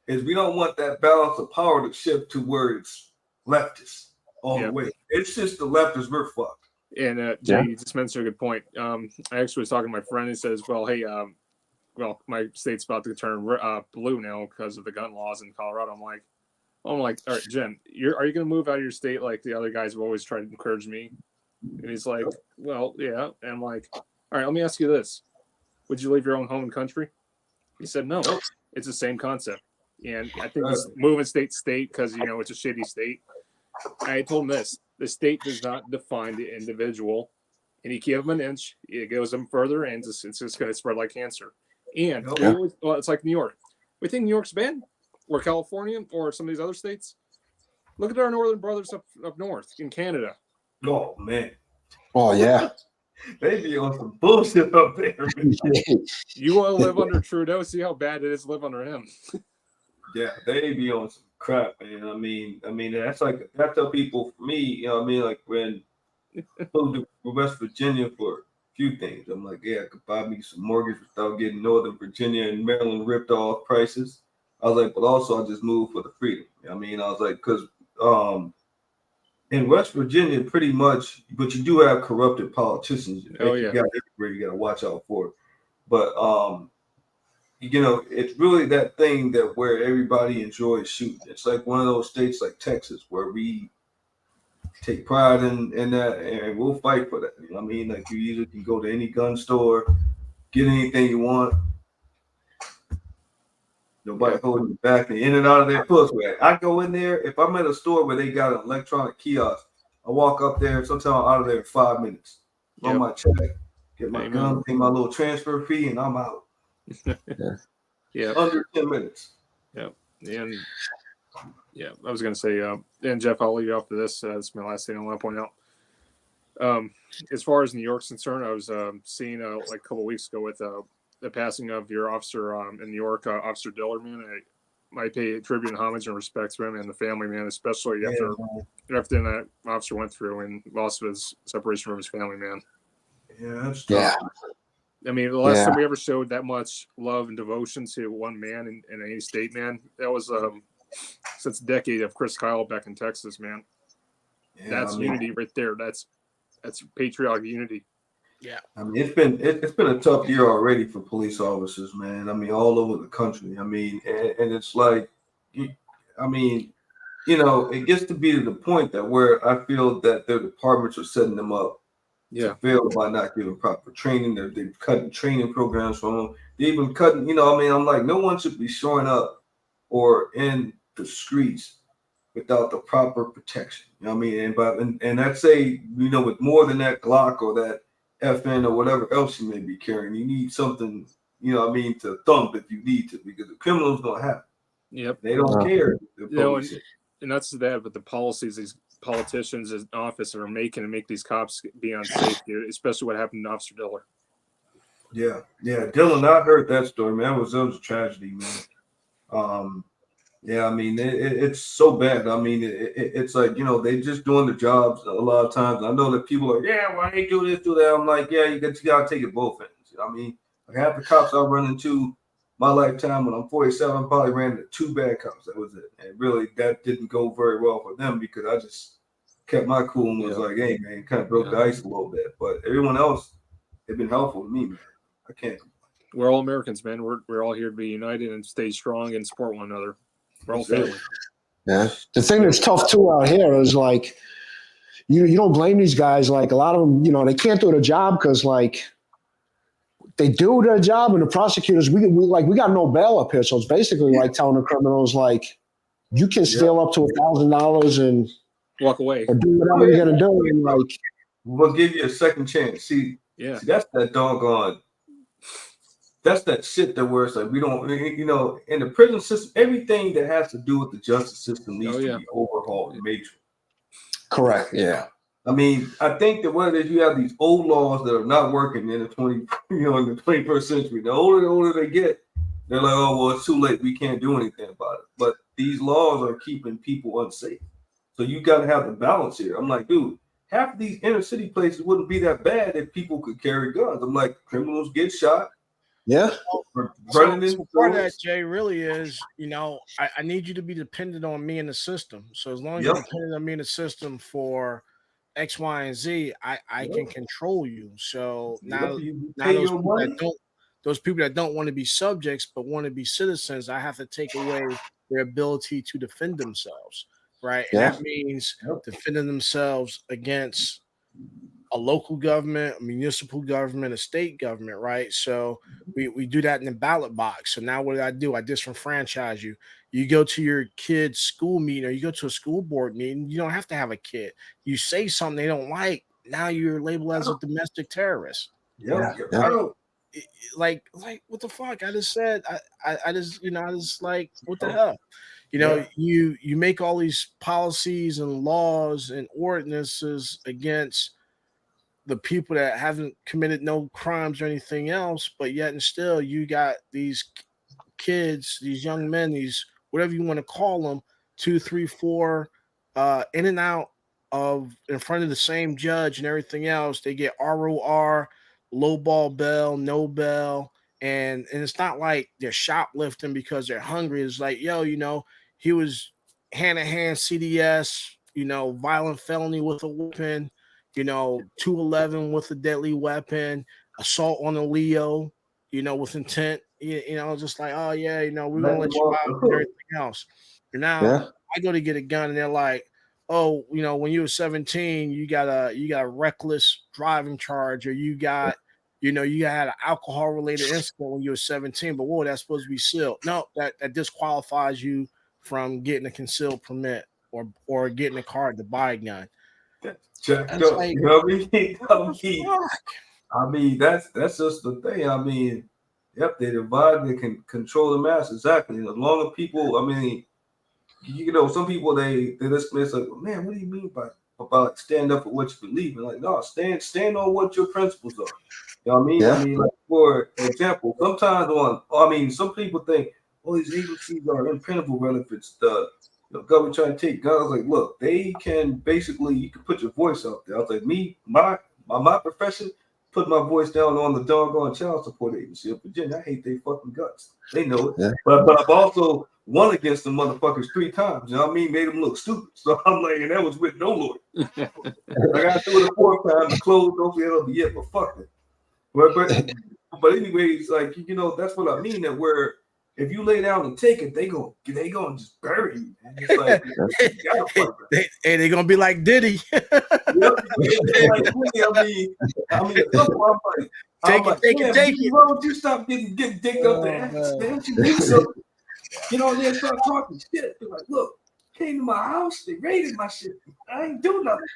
is we don't want that balance of power to shift towards leftists all the way. It's just the leftists, we're fucked. And Jay, you just mentioned a good point. I actually was talking to my friend. He says, well, hey, my state's about to turn blue now because of the gun laws in Colorado. I'm like, all right, Jen, are you going to move out of your state like the other guys have always tried to encourage me? And he's like, well, yeah. And I'm like, all right, let me ask you this. Would you leave your own home and country? He said, no, it's the same concept. And I think this moving state because, it's a shitty state. I told him this. The state does not define the individual. And you give them an inch, it goes them further, and it's just going to spread like cancer. And it's like New York. We think New York's bad, or California, or some of these other states. Look at our northern brothers up north in Canada. Oh man, Oh yeah. they be on some bullshit up there. Man. You want to live under Trudeau? See how bad it is to live under him. Yeah, they be on some crap, man. I mean, that's like I tell people for me, you know what I mean? Like when I moved to West Virginia for a few things. I'm like, yeah, I could buy me some mortgage without getting Northern Virginia and Maryland ripped off prices. I was like, but also I just moved for the freedom. You know what I mean, I was like, because in West Virginia, pretty much, but you do have corrupted politicians. Oh, You yeah. got everywhere. You got to watch out for it. But you know, it's really that thing that where everybody enjoys shooting. It's like one of those states like Texas where we take pride in that, and we'll fight for that. You know what I mean? Like you either can go to any gun store, get anything you want. Nobody holding you back and in and out of their puss. I go in there, if I'm at a store where they got an electronic kiosk, I walk up there, sometimes I'm out of there in 5 minutes. Yep. On my check, get my Amen. gun, pay my little transfer fee, and I'm out. Yeah. Under 10 minutes. And yeah, I was gonna say, and Jeff, I'll leave you off to this. That's my last thing I want to point out. As far as New York's concerned, I was seeing like a couple of weeks ago with the passing of your officer in New York, Officer Diller, man. I pay tribute and homage and respect to him and the family, man, especially after everything that officer went through and loss of his separation from his family, man. Yeah, that's tough. I mean, the last time we ever showed that much love and devotion to one man in any state, man, that was since a decade of Chris Kyle back in Texas, man. Yeah, That's unity right there. That's patriotic unity. Yeah. I mean, it's been a tough year already for police officers, man. I mean, all over the country. I mean, and it's like, I mean, you know, it gets to be to the point that where I feel that their departments are setting them up to fail by not giving proper training. They're cutting training programs from them. They're even cutting, you know, I mean, I'm like, no one should be showing up or in the streets without the proper protection. You know what I mean? And I'd say, you know, with more than that Glock or that FN or whatever else you may be carrying, you need something, you know what I mean, to thump if you need to, because the criminals don't have it. Yep. They don't care. You know, and that's that, but the policies these politicians in office are making to make these cops be unsafe, dude, especially what happened to Officer Diller. Yeah. Dylan, I heard that story, man. That was a tragedy, man. Yeah, I mean, it's so bad. I mean, it's like, you know, they just doing the jobs a lot of times. I know that people are, why they do this, do that. I'm like, you got to take it both ends. I mean, like half the cops I run into my lifetime when I'm 47, I probably ran into 2 bad cops. That was it. And really, that didn't go very well for them because I just kept my cool and was like, hey, man, kind of broke the ice a little bit. But everyone else, they've been helpful to me, man. I can't. We're all Americans, man. We're all here to be united and stay strong and support one another. We're all family. Yeah. The thing that's tough too out here is like, you don't blame these guys. Like a lot of them, you know, they can't do their job because like they do their job, and the prosecutors, we got no bail up here. So it's basically like telling the criminals like, you can steal up to $1,000 and walk away or do whatever you're gonna do. And like, we'll give you a second chance. See, that's that doggone. That's that shit that where it's like we don't, you know, in the prison system, everything that has to do with the justice system needs to be overhauled and made sure. Correct. Yeah. I mean, I think that what it is, you have these old laws that are not working in the 21st century. The older they get, they're like, oh well, it's too late. We can't do anything about it. But these laws are keeping people unsafe. So you got to have the balance here. I'm like, dude, half of these inner city places wouldn't be that bad if people could carry guns. I'm like, criminals get shot. Yeah. So part of that, Jay, really is, you know, I need you to be dependent on me in the system. So as long as you're dependent on me in the system for X, Y, and Z, I can control you. So now those people that don't want to be subjects but want to be citizens, I have to take away their ability to defend themselves, right? And that means defending themselves against a local government, a municipal government, a state government, right? So we do that in the ballot box. So now what do? I disenfranchise you. You go to your kid's school meeting or you go to a school board meeting, you don't have to have a kid. You say something they don't like, now you're labeled as a domestic terrorist. Like what the fuck? I just said I just like, what the hell? You know, Yeah. you make all these policies and laws and ordinances against the people that haven't committed no crimes or anything else, but yet and still you got these kids, these young men, these whatever you want to call them, 2, 3, 4, in and out of in front of the same judge and everything else. They get ROR, low ball bell, no bell, and it's not like they're shoplifting because they're hungry. It's like, yo, you know, he was hand to hand CDS, you know, violent felony with a weapon, you know, 211 with a deadly weapon, assault on a Leo, you know, with intent, you know, just like, oh yeah, you know, we're gonna let you out and everything else. And now Yeah. I go to get a gun and they're like, oh, you know, when you were 17, you got a reckless driving charge, or you got, you know, you had an alcohol related incident when you were 17, but whoa, that's supposed to be sealed. No, that disqualifies you from getting a concealed permit or getting a card to buy a gun. Checked That's up. like, You know what I mean? fuck. I mean, that's just the thing. I mean, yep, they divide, they can control the mass exactly. The longer people, I mean, you know, some people they listen, it's like, man, what do you mean by about stand up for what you believe in? Like, no, stand on what your principles are. You know what I mean? Yeah. I mean, like, for example, sometimes some people think, oh, these agencies are impenetrable if it's the government trying to take guns. Like, look, they can basically, you can put your voice out there. I was like, my profession, put my voice down on the doggone child support agency of Virginia. I hate they fucking guts. They know it. Yeah. But I've also won against the motherfuckers 3 times. You know what I mean? Made them look stupid. So I'm like, and that was with no lawyer. I got to do it the 4th time to close. Hopefully it'll be it, but fuck it. But anyways, like, you know, that's what I mean. That where if you lay down and take it, they gonna just bury you. And it's like, you gotta fight that. They're gonna be like Diddy. Yep. Like, really, I mean, at some point, I'm like, Take it. Why don't you stop getting dicked up the ass? Man, you do something. You know, they start talking shit. They're like, look, came to my house, they raided my shit. I ain't do nothing.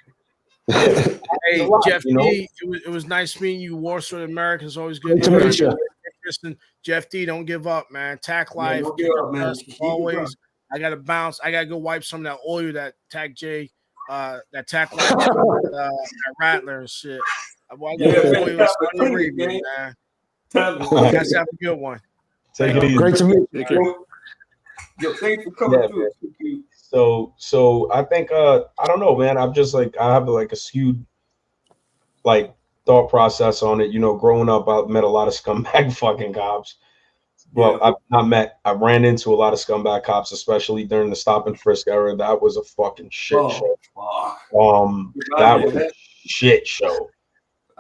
Hey, lot, Jeff you know? D, it was nice meeting you. Warsaw America is always good. Good to meet you. Listen, Jeff D, don't give up, man. Tack life, don't give up, man. us, Keep it always. going. I gotta bounce. I gotta go wipe some of that oil that Tack J, that Tack life, that Rattler and shit. I got oil man. Saudi Arabia, man. Time You to- guys have a good one. Take it easy. Great to meet you. Take care. Yo, thanks for coming Yeah, through. So I think I don't know, man. I'm just like, I have like a skewed like thought process on it. You know, growing up, I met a lot of scumbag fucking cops. Well, Yeah. I ran into a lot of scumbag cops, especially during the stop and frisk era. That was a fucking shit show. Fuck. That was a shit show.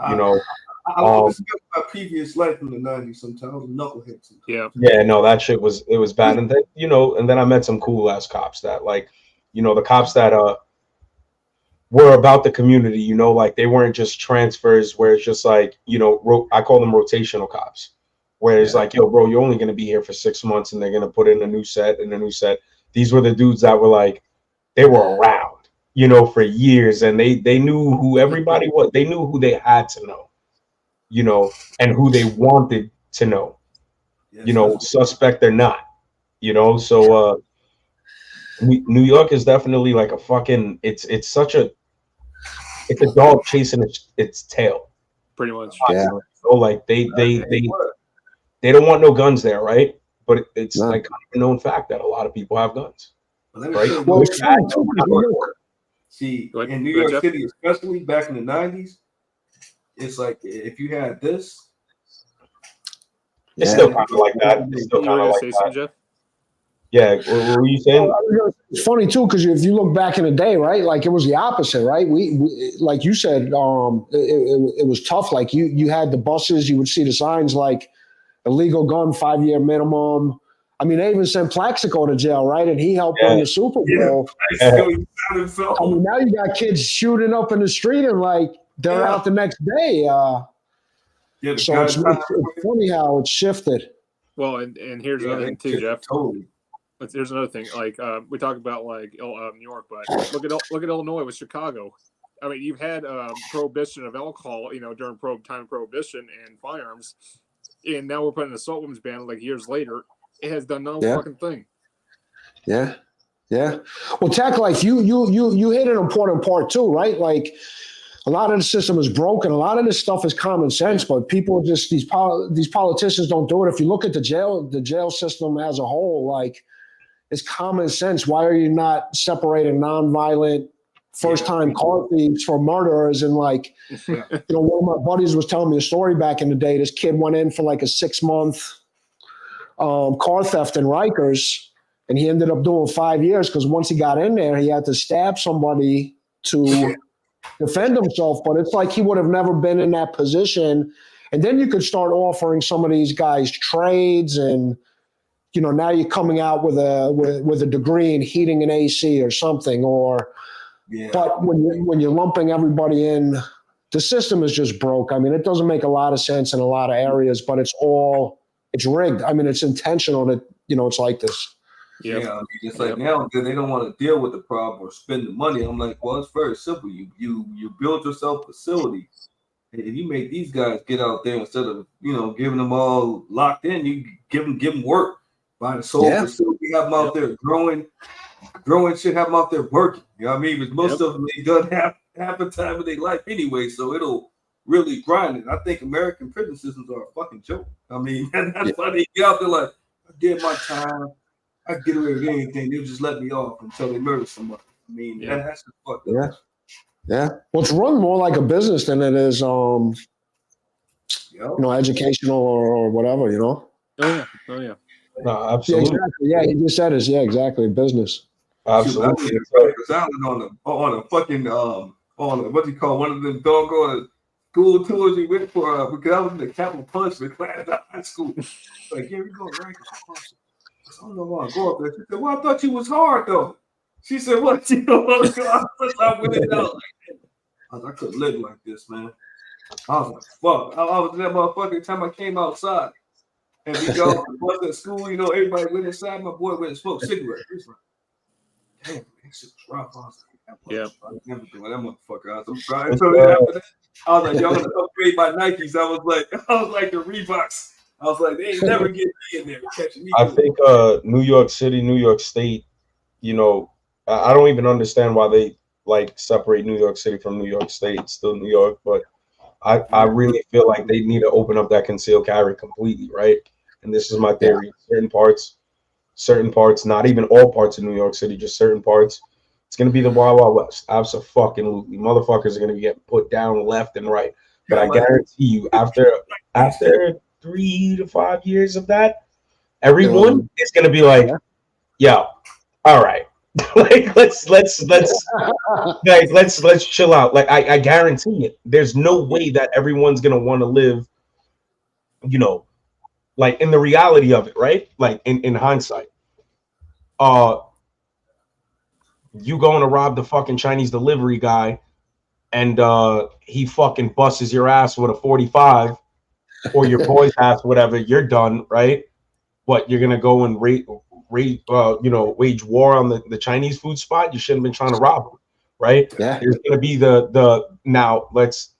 You know, I was discussing my previous life in the 90s sometimes. I was a knucklehead sometimes. Yeah. yeah, no, that shit was bad. And then, you know, and then I met some cool ass cops that, like, you know, the cops that were about the community, you know, like they weren't just transfers where it's just like, you know, I call them rotational cops, where it's like, yo, bro, you're only gonna be here for 6 months and they're gonna put in a new set and a new set. These were the dudes that were like, they were around, you know, for years, and they knew who everybody was. They knew who they had to know, you know, and who they wanted to know, Yes, you know, that's- suspect or not, you know. So New York is definitely like a fucking, it's a dog chasing its tail. Pretty much. Yeah. So like they don't want no guns there, right? But it's No. like a known fact that a lot of people have guns. But let me Right. tell you Well, what, it's funny too, 'cause New York- see, Go ahead. in New Go ahead, York Jeff. City, especially back in the 90s, it's like if you had this, It's Yeah. still kind of like that. It's still You kind were of gonna like say that. something, Jeff? Yeah. What were you saying? It's funny too because if you look back in the day, right, like it was the opposite, right? We like you said, it was tough. Like you had the buses, you would see the signs like illegal gun, 5-year minimum. I mean, they even sent Plaxico to jail, right? And he helped win the Super Bowl. I still he found himself. I mean, now you got kids shooting up in the street and like they're Yeah. out the next day. Yeah, the So guys it's funny how it's shifted. Well, and here's yeah, another they thing too, just Jeff. totally. Here's another thing. Like we talk about like New York, but look at Illinois with Chicago. I mean, you've had prohibition of alcohol, you know, during time of prohibition and firearms, and now we're putting an assault weapons ban like years later. It has done no Yeah. fucking thing. Yeah. Yeah. Well, Tech Life, you hit an important part too, right? Like a lot of the system is broken. A lot of this stuff is common sense, but people just these politicians don't do it. If you look at the jail system as a whole, like it's common sense. Why are you not separating nonviolent first-time car thieves from murderers? And like, you know, one of my buddies was telling me a story back in the day. This kid went in for like a 6-month car theft in Rikers. And he ended up doing 5 years because once he got in there, he had to stab somebody to defend himself. But it's like he would have never been in that position. And then you could start offering some of these guys trades, and you know, now you're coming out with a degree in heating and AC or something. Or, but when you're lumping everybody in, the system is just broke. I mean, it doesn't make a lot of sense in a lot of areas, but it's rigged. I mean, it's intentional that, you know, it's like this. Yep. Yeah, I mean, it's like now they don't want to deal with the problem or spend the money. I'm like, well, it's very simple. You build yourself facilities, and you make these guys get out there instead of, you know, giving them all locked in. You give them work. Buy the soul facility, have them out there growing shit, have them out there working. You know what I mean? Because most of them they done half the time of their life anyway, so it'll really grind it. I think American prison systems are a fucking joke. I mean, that's why they get out there like, I did my time. I get away with anything. They'll just let me off until they murder somebody. I mean, that's just fucked up. Yeah. Well, it's run more like a business than it is, you know, educational or whatever, you know? Oh, yeah. No, absolutely. Yeah, exactly. Yeah, he just said it. Yeah, exactly. Business. Absolutely. On a fucking, on what do you call one of them doggone school tours we went for, because I was in the Capital Punishment class at high school. Like, here we go, right? I don't know why I go up there. She said, well, I thought you was hard, though. She said, what? You don't want to go out? I went it out like that. I couldn't live like this, man. I was like, fuck. I was that motherfucking time I came outside. And we go to the bus at school, you know, everybody went inside. My boy went and smoked cigarettes. He was like, damn, man, this shit was rough. I was like, I was never doing that motherfucker. I'm trying. So then after that, I was like, y'all gonna upgrade my Nikes. I was like the Reeboks. I was like, they ain't never get me in there catching me. I think New York City, New York State, you know, I don't even understand why they like separate New York City from New York State. It's still New York, but I really feel like they need to open up that concealed carry completely, right? And this is my theory. Certain parts, not even all parts of New York City, just certain parts. It's gonna be the Wild Wild West. Absolutely. Motherfuckers are gonna be getting put down left and right. But I guarantee you, after 3 to 5 years of that, everyone is gonna be like, yo, all right. Like let's chill out. Like I guarantee it. There's no way that everyone's gonna want to live, you know, like in the reality of it, right? Like in hindsight. You going to rob the fucking Chinese delivery guy and he fucking busts your ass with a 45 or your boy's ass, whatever, you're done, right? What, you're gonna go and wage war on the Chinese food spot? You shouldn't have been trying to rob them, right? Yeah. There's gonna be the now let's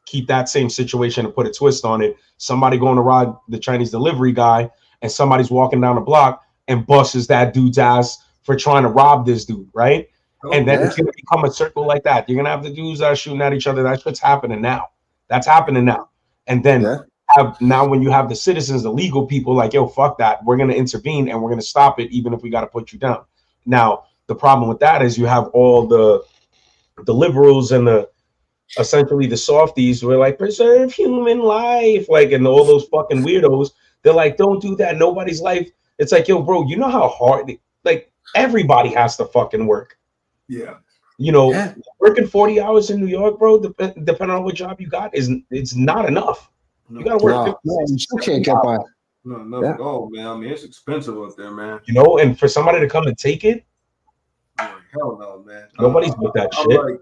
keep that same situation and put a twist on it. Somebody going to rob the Chinese delivery guy and somebody's walking down the block and busts that dude's ass for trying to rob this dude, right? And then it's gonna become a circle like that. You're gonna have the dudes that are shooting at each other. That's what's happening now. That's happening now. And then now when you have the citizens, the legal people like, yo, fuck that. We're gonna intervene and we're gonna stop it, even if we gotta put you down. Now, the problem with that is you have all the liberals and essentially the softies who are like, preserve human life, like, and all those fucking weirdos. They're like, don't do that. Nobody's life. It's like, yo, bro, you know how hard, like, everybody has to fucking work. Yeah. You know, working 40 hours in New York, bro, depending on what job you got, it's not enough. You gotta work. You still can't get by. No, at all, man. I mean, it's expensive out there, man. You know, and for somebody to come and take it, hell no, man. Nobody's with that shit. Like,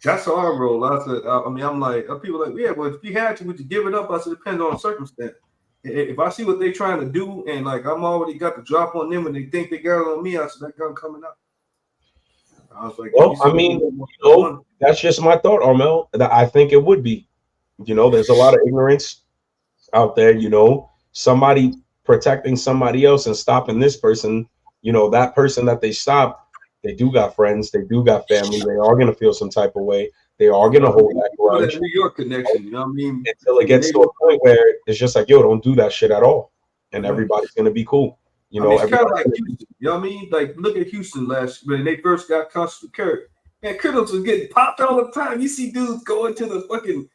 that's our role. I said, I mean, I'm like, people are like, yeah, well, if you had to, would you give it up? I said, it depends on the circumstance. If I see what they're trying to do, and like I'm already got the drop on them, and they think they got it on me, I said, that gun coming up. I was like, well, I mean, you know, that's just my thought, Armel. That I think it would be. You know, there's a lot of ignorance out there. You know, somebody protecting somebody else and stopping this person, you know, that person that they stop, they do got friends, they do got family, they are gonna feel some type of way, they are gonna hold that For grudge that New York connection, you know what I mean? until it gets to a point where it's just like, yo, don't do that shit at all, and everybody's gonna be cool. You know, it's kind of like everybody's Houston. You know what I mean? Like, look at Houston when they first got Constable Curry. Man, criminals was getting popped all the time. You see dudes going to the fucking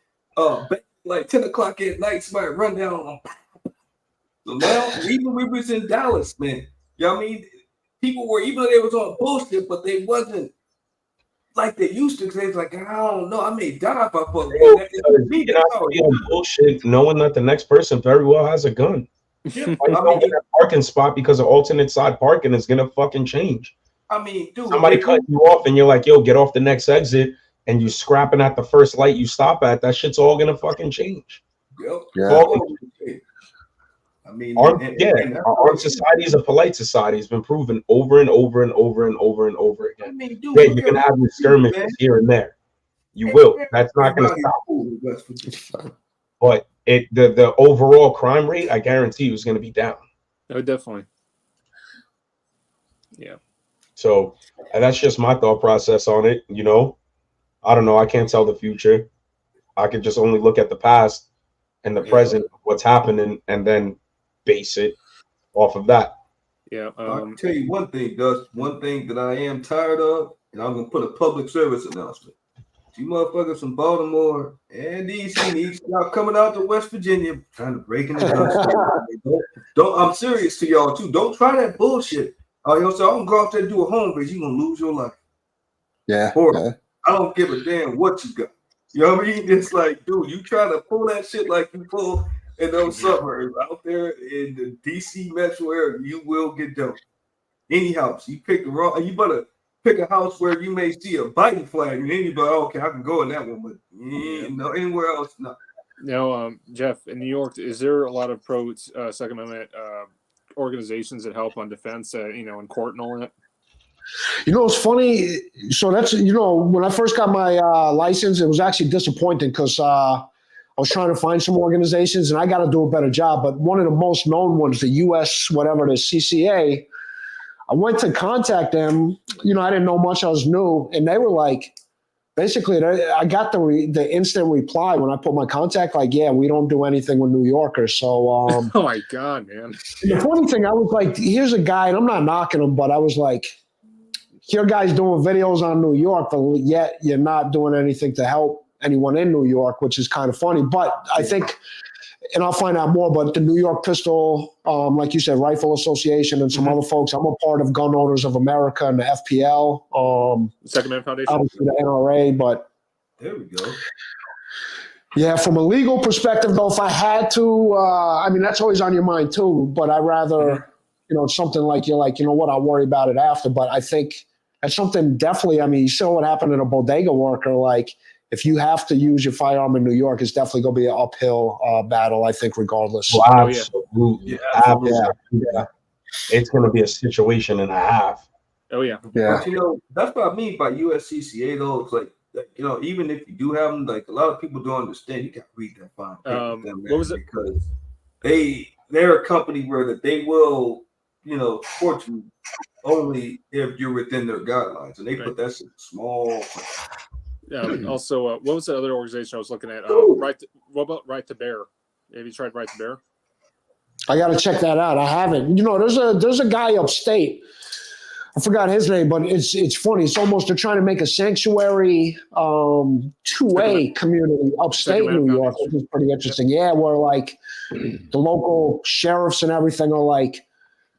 like 10 o'clock at night, somebody run down on them. So now, even when we was in Dallas, man, you know what I mean? People were, even though they was on bullshit, but they wasn't like they used to, because they was like, I don't know, I may die if I fuck with You're that. not gonna be on bullshit knowing that the next person very well has a gun. Yeah, Like, don't get a parking spot because of alternate side parking is gonna fucking change. I mean, dude, Somebody cut you off and you're like, yo, get off the next exit, and you scrapping at the first light you stop at, that shit's all gonna fucking change. Yeah. I mean, our society is a polite society. It's been proven over and over and over and over and over again. I mean, dude, Yeah, you're gonna have your skirmishes here and there. You will. That's not gonna stop. But the overall crime rate, I guarantee you, is gonna be down. No, definitely. Yeah. So that's just my thought process on it. You know, I don't know. I can't tell the future. I can just only look at the past and the present, what's happening, and then base it off of that. Yeah. I can tell you one thing, Dust. One thing that I am tired of, and I'm gonna put a public service announcement. You motherfuckers from Baltimore and DC need to stop coming out to West Virginia trying to break in the gun. Don't. I'm serious to y'all too. Don't try that bullshit. Yo, so I'm gonna go out there and do a home base. You're gonna lose your life. Yeah. I don't give a damn what you got. You know what I mean? It's like, dude, you try to pull that shit like you pull in those suburbs out there in the DC metro area, you will get done. Any house you pick the wrong, you better pick a house where you may see a Biden flag, and then you go, okay, I can go in that one, but no, anywhere else, no. Now, Jeff, in New York, is there a lot of pro Second Amendment organizations that help on defense, you know, in court and all that? You know, it's funny. So that's, you know, when I first got my license, it was actually disappointing because I was trying to find some organizations, and I got to do a better job. But one of the most known ones, the US, whatever, the CCA, I went to contact them. You know, I didn't know much. I was new. And they were like, basically, I got the instant reply when I put my contact, like, yeah, we don't do anything with New Yorkers. So, oh my God, man. The funny thing, I was like, here's a guy, and I'm not knocking him, but I was like, your guy's doing videos on New York, but yet you're not doing anything to help anyone in New York, which is kind of funny. But I think, and I'll find out more, but the New York Pistol, like you said, Rifle Association and some other folks, I'm a part of Gun Owners of America and the FPL. Second Amendment Foundation. Obviously the NRA, but. There we go. Yeah, from a legal perspective, though, if I had to, I mean, that's always on your mind too, but I'd rather, you know, something like you're like, you know what, I'll worry about it after. But I think that's something definitely, I mean, you saw what happened in a bodega worker. Like, if you have to use your firearm in New York, it's definitely going to be an uphill battle, I think, regardless. Well, absolutely. Yeah. It's going to be a situation and a half. Oh, yeah. But, you know, that's what I mean by USCCA, though. It's like, you know, even if you do have them, like, a lot of people don't understand. You got to read that fine print with them, man, what was it? Because they're a company where that they will, you know, support you only if you're within their guidelines, and they put that shit small. Also, what was the other organization I was looking at? What about Right to Bear? Have you tried Right to Bear? I got to check that out. I haven't. You know, there's a guy upstate. I forgot his name, but it's funny. It's almost they're trying to make a sanctuary 2A community upstate New York, which is pretty interesting. Yeah, where like the local sheriffs and everything are like,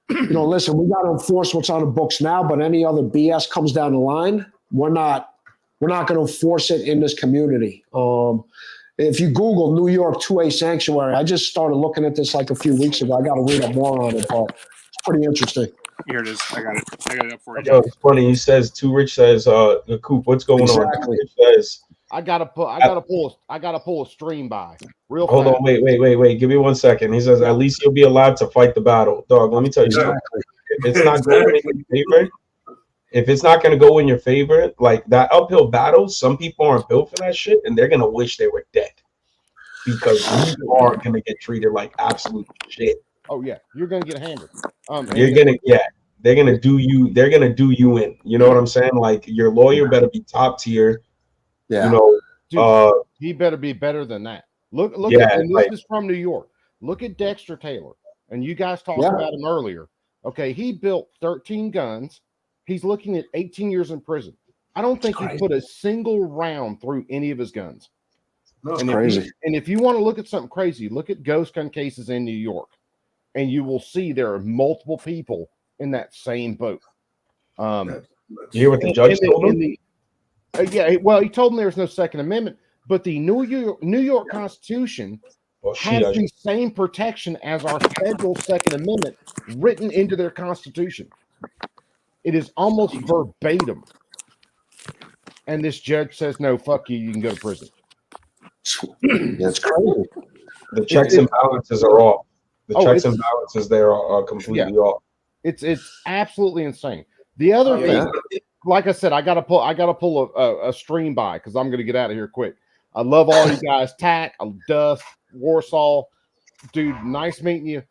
you know, listen, we got to enforce what's on the books now, but any other BS comes down the line, we're not going to enforce it in this community. If you Google New York 2A Sanctuary, I just started looking at this like a few weeks ago. I got to read up more on it, but it's pretty interesting. Here it is. I got it up for you. It's funny. He says, Too Rich says, Coop, what's going on? Too Rich says, I gotta pull a stream by. Hold on, wait. Give me 1 second. He says, at least you'll be allowed to fight the battle. Dog, let me tell you something. If it's not going in your favor, if it's not going to go in your favor, like that uphill battle, some people aren't built for that shit, and they're going to wish they were dead because you are going to get treated like absolute shit. Oh yeah, you're gonna get hammered. You're gonna they're gonna do you. They're gonna do you in. You know what I'm saying? Like your lawyer better be top tier. Yeah. You know. Dude, he better be better than that. Look Yeah, at, and this like- is from New York. Look at Dexter Taylor. And you guys talked Yeah. about him earlier. Okay, he built 13 guns. He's looking at 18 years in prison. I don't think he crazy. put a single round through any of his guns. No, And crazy. if you want to look at something crazy, look at ghost gun cases in New York, and you will see there are multiple people in that same boat. You hear what the judge told him? Yeah, well, he told him there's no Second Amendment, but the New York Constitution Well, has the same protection as our federal Second Amendment written into their Constitution. It is almost verbatim. And this judge says, no, fuck you, you can go to prison. That's crazy. The checks and balances are off. The Oh, checks it's- and balances there are completely off. It's absolutely insane. The other thing, like I said, I gotta pull a stream by because I'm gonna get out of here quick. I love all you guys. Tack, Dust, Warsaw, dude. Nice meeting you.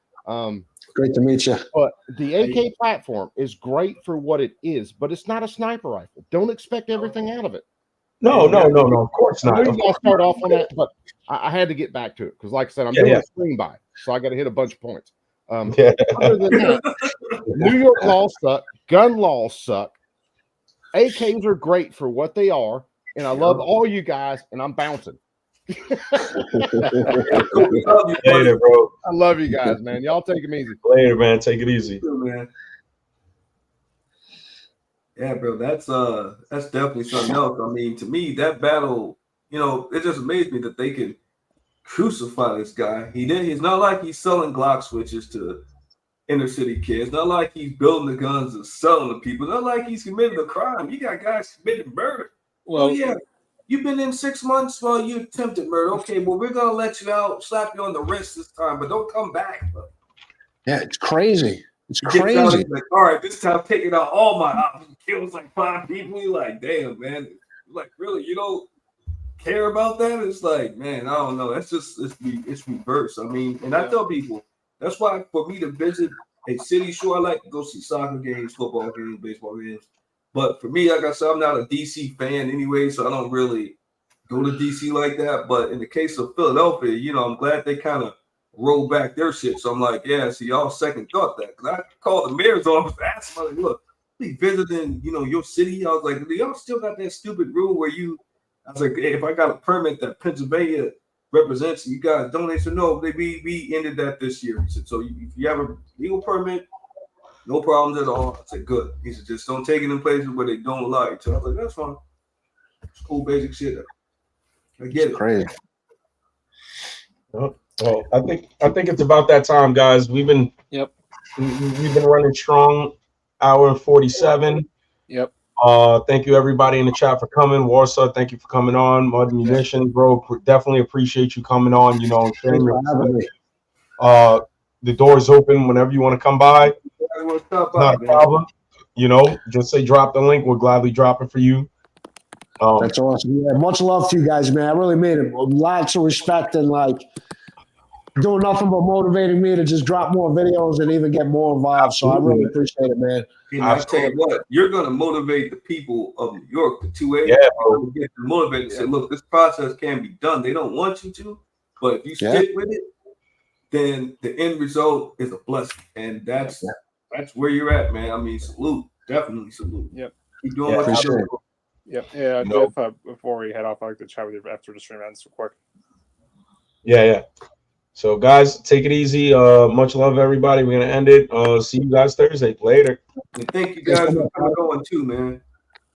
Great to meet you. But the AK platform is great for what it is, but it's not a sniper rifle. Don't expect everything out of it. No. Of course I not. know you guys start off on that, but I had to get back to it because, like I said, I'm doing a stream by, so I got to hit a bunch of points. Yeah. Other than that, New York laws suck. Gun laws suck. AKs are great for what they are, and I love all you guys, and I'm bouncing. Later, bro. I love you guys, man. Y'all take them easy. Later, man. Take it easy. Man. Yeah, bro, that's definitely something else. I mean, to me, that battle, it just amazed me that they could crucify this guy. He's not like he's selling Glock switches to inner city kids. Not like he's building the guns and selling to people. Not like he's committed a crime. You got guys committing murder. Well, yeah, you've been in 6 months while you attempted murder. Okay, well, we're gonna let you out, slap you on the wrist this time, but don't come back. Bro. Yeah, it's crazy. It's Gets out, crazy. he's like, all right, this time taking out all my options. Kills like 5 people. You're like, damn, man. Like, really, you don't care about that? It's like, man, I don't know. That's just it's reverse. I mean, and I tell people that's why for me to visit a city, sure, I like to go see soccer games, football games, baseball games. But for me, like I said, I'm not a DC fan anyway, so I don't really go to DC like that. But in the case of Philadelphia, I'm glad they kind of roll back their shit. So I'm like, yeah, see, y'all second thought that. Because I called the mayor's office, asked them, like, look, be visiting, your city. I was like, do y'all still got that stupid rule where I was like, hey, if I got a permit that Pennsylvania represents, you guys donate. So no, we ended that this year. He said, so if you have a legal permit, no problems at all. I said, good. He said, just don't take it in places where they don't allow you to. I was like, that's fine. It's cool, basic shit. I get it. Crazy. Well, I think it's about that time, guys. We've been running strong, hour and 47. Yep. Thank you everybody in the chat for coming. Warsaw, thank you for coming on. Mud Munitions, bro, definitely appreciate you coming on. Sharing your the door is open whenever you want to come by. Not a problem. Just say drop the link. We'll gladly drop it for you. That's awesome. Yeah, much love to you guys, man. I really made it. Lots of respect and doing nothing but motivating me to just drop more videos and even get more involved. So I really appreciate it, man. I tell you what, you're going to motivate the people of New York, the 2A. Yeah, bro. Get them motivated to say, look, this process can be done. They don't want you to, but if you stick with it, then the end result is a blessing. And that's where you're at, man. I mean, salute. Definitely salute. Yep. Keep doing what you're doing. Yep. Yeah, Jeff, before we head off, I'd like to chat with you after the stream ends real quick. Yeah. So, guys, take it easy. Much love, everybody. We're going to end it. See you guys Thursday. Later. And thank you guys for coming on, too, man.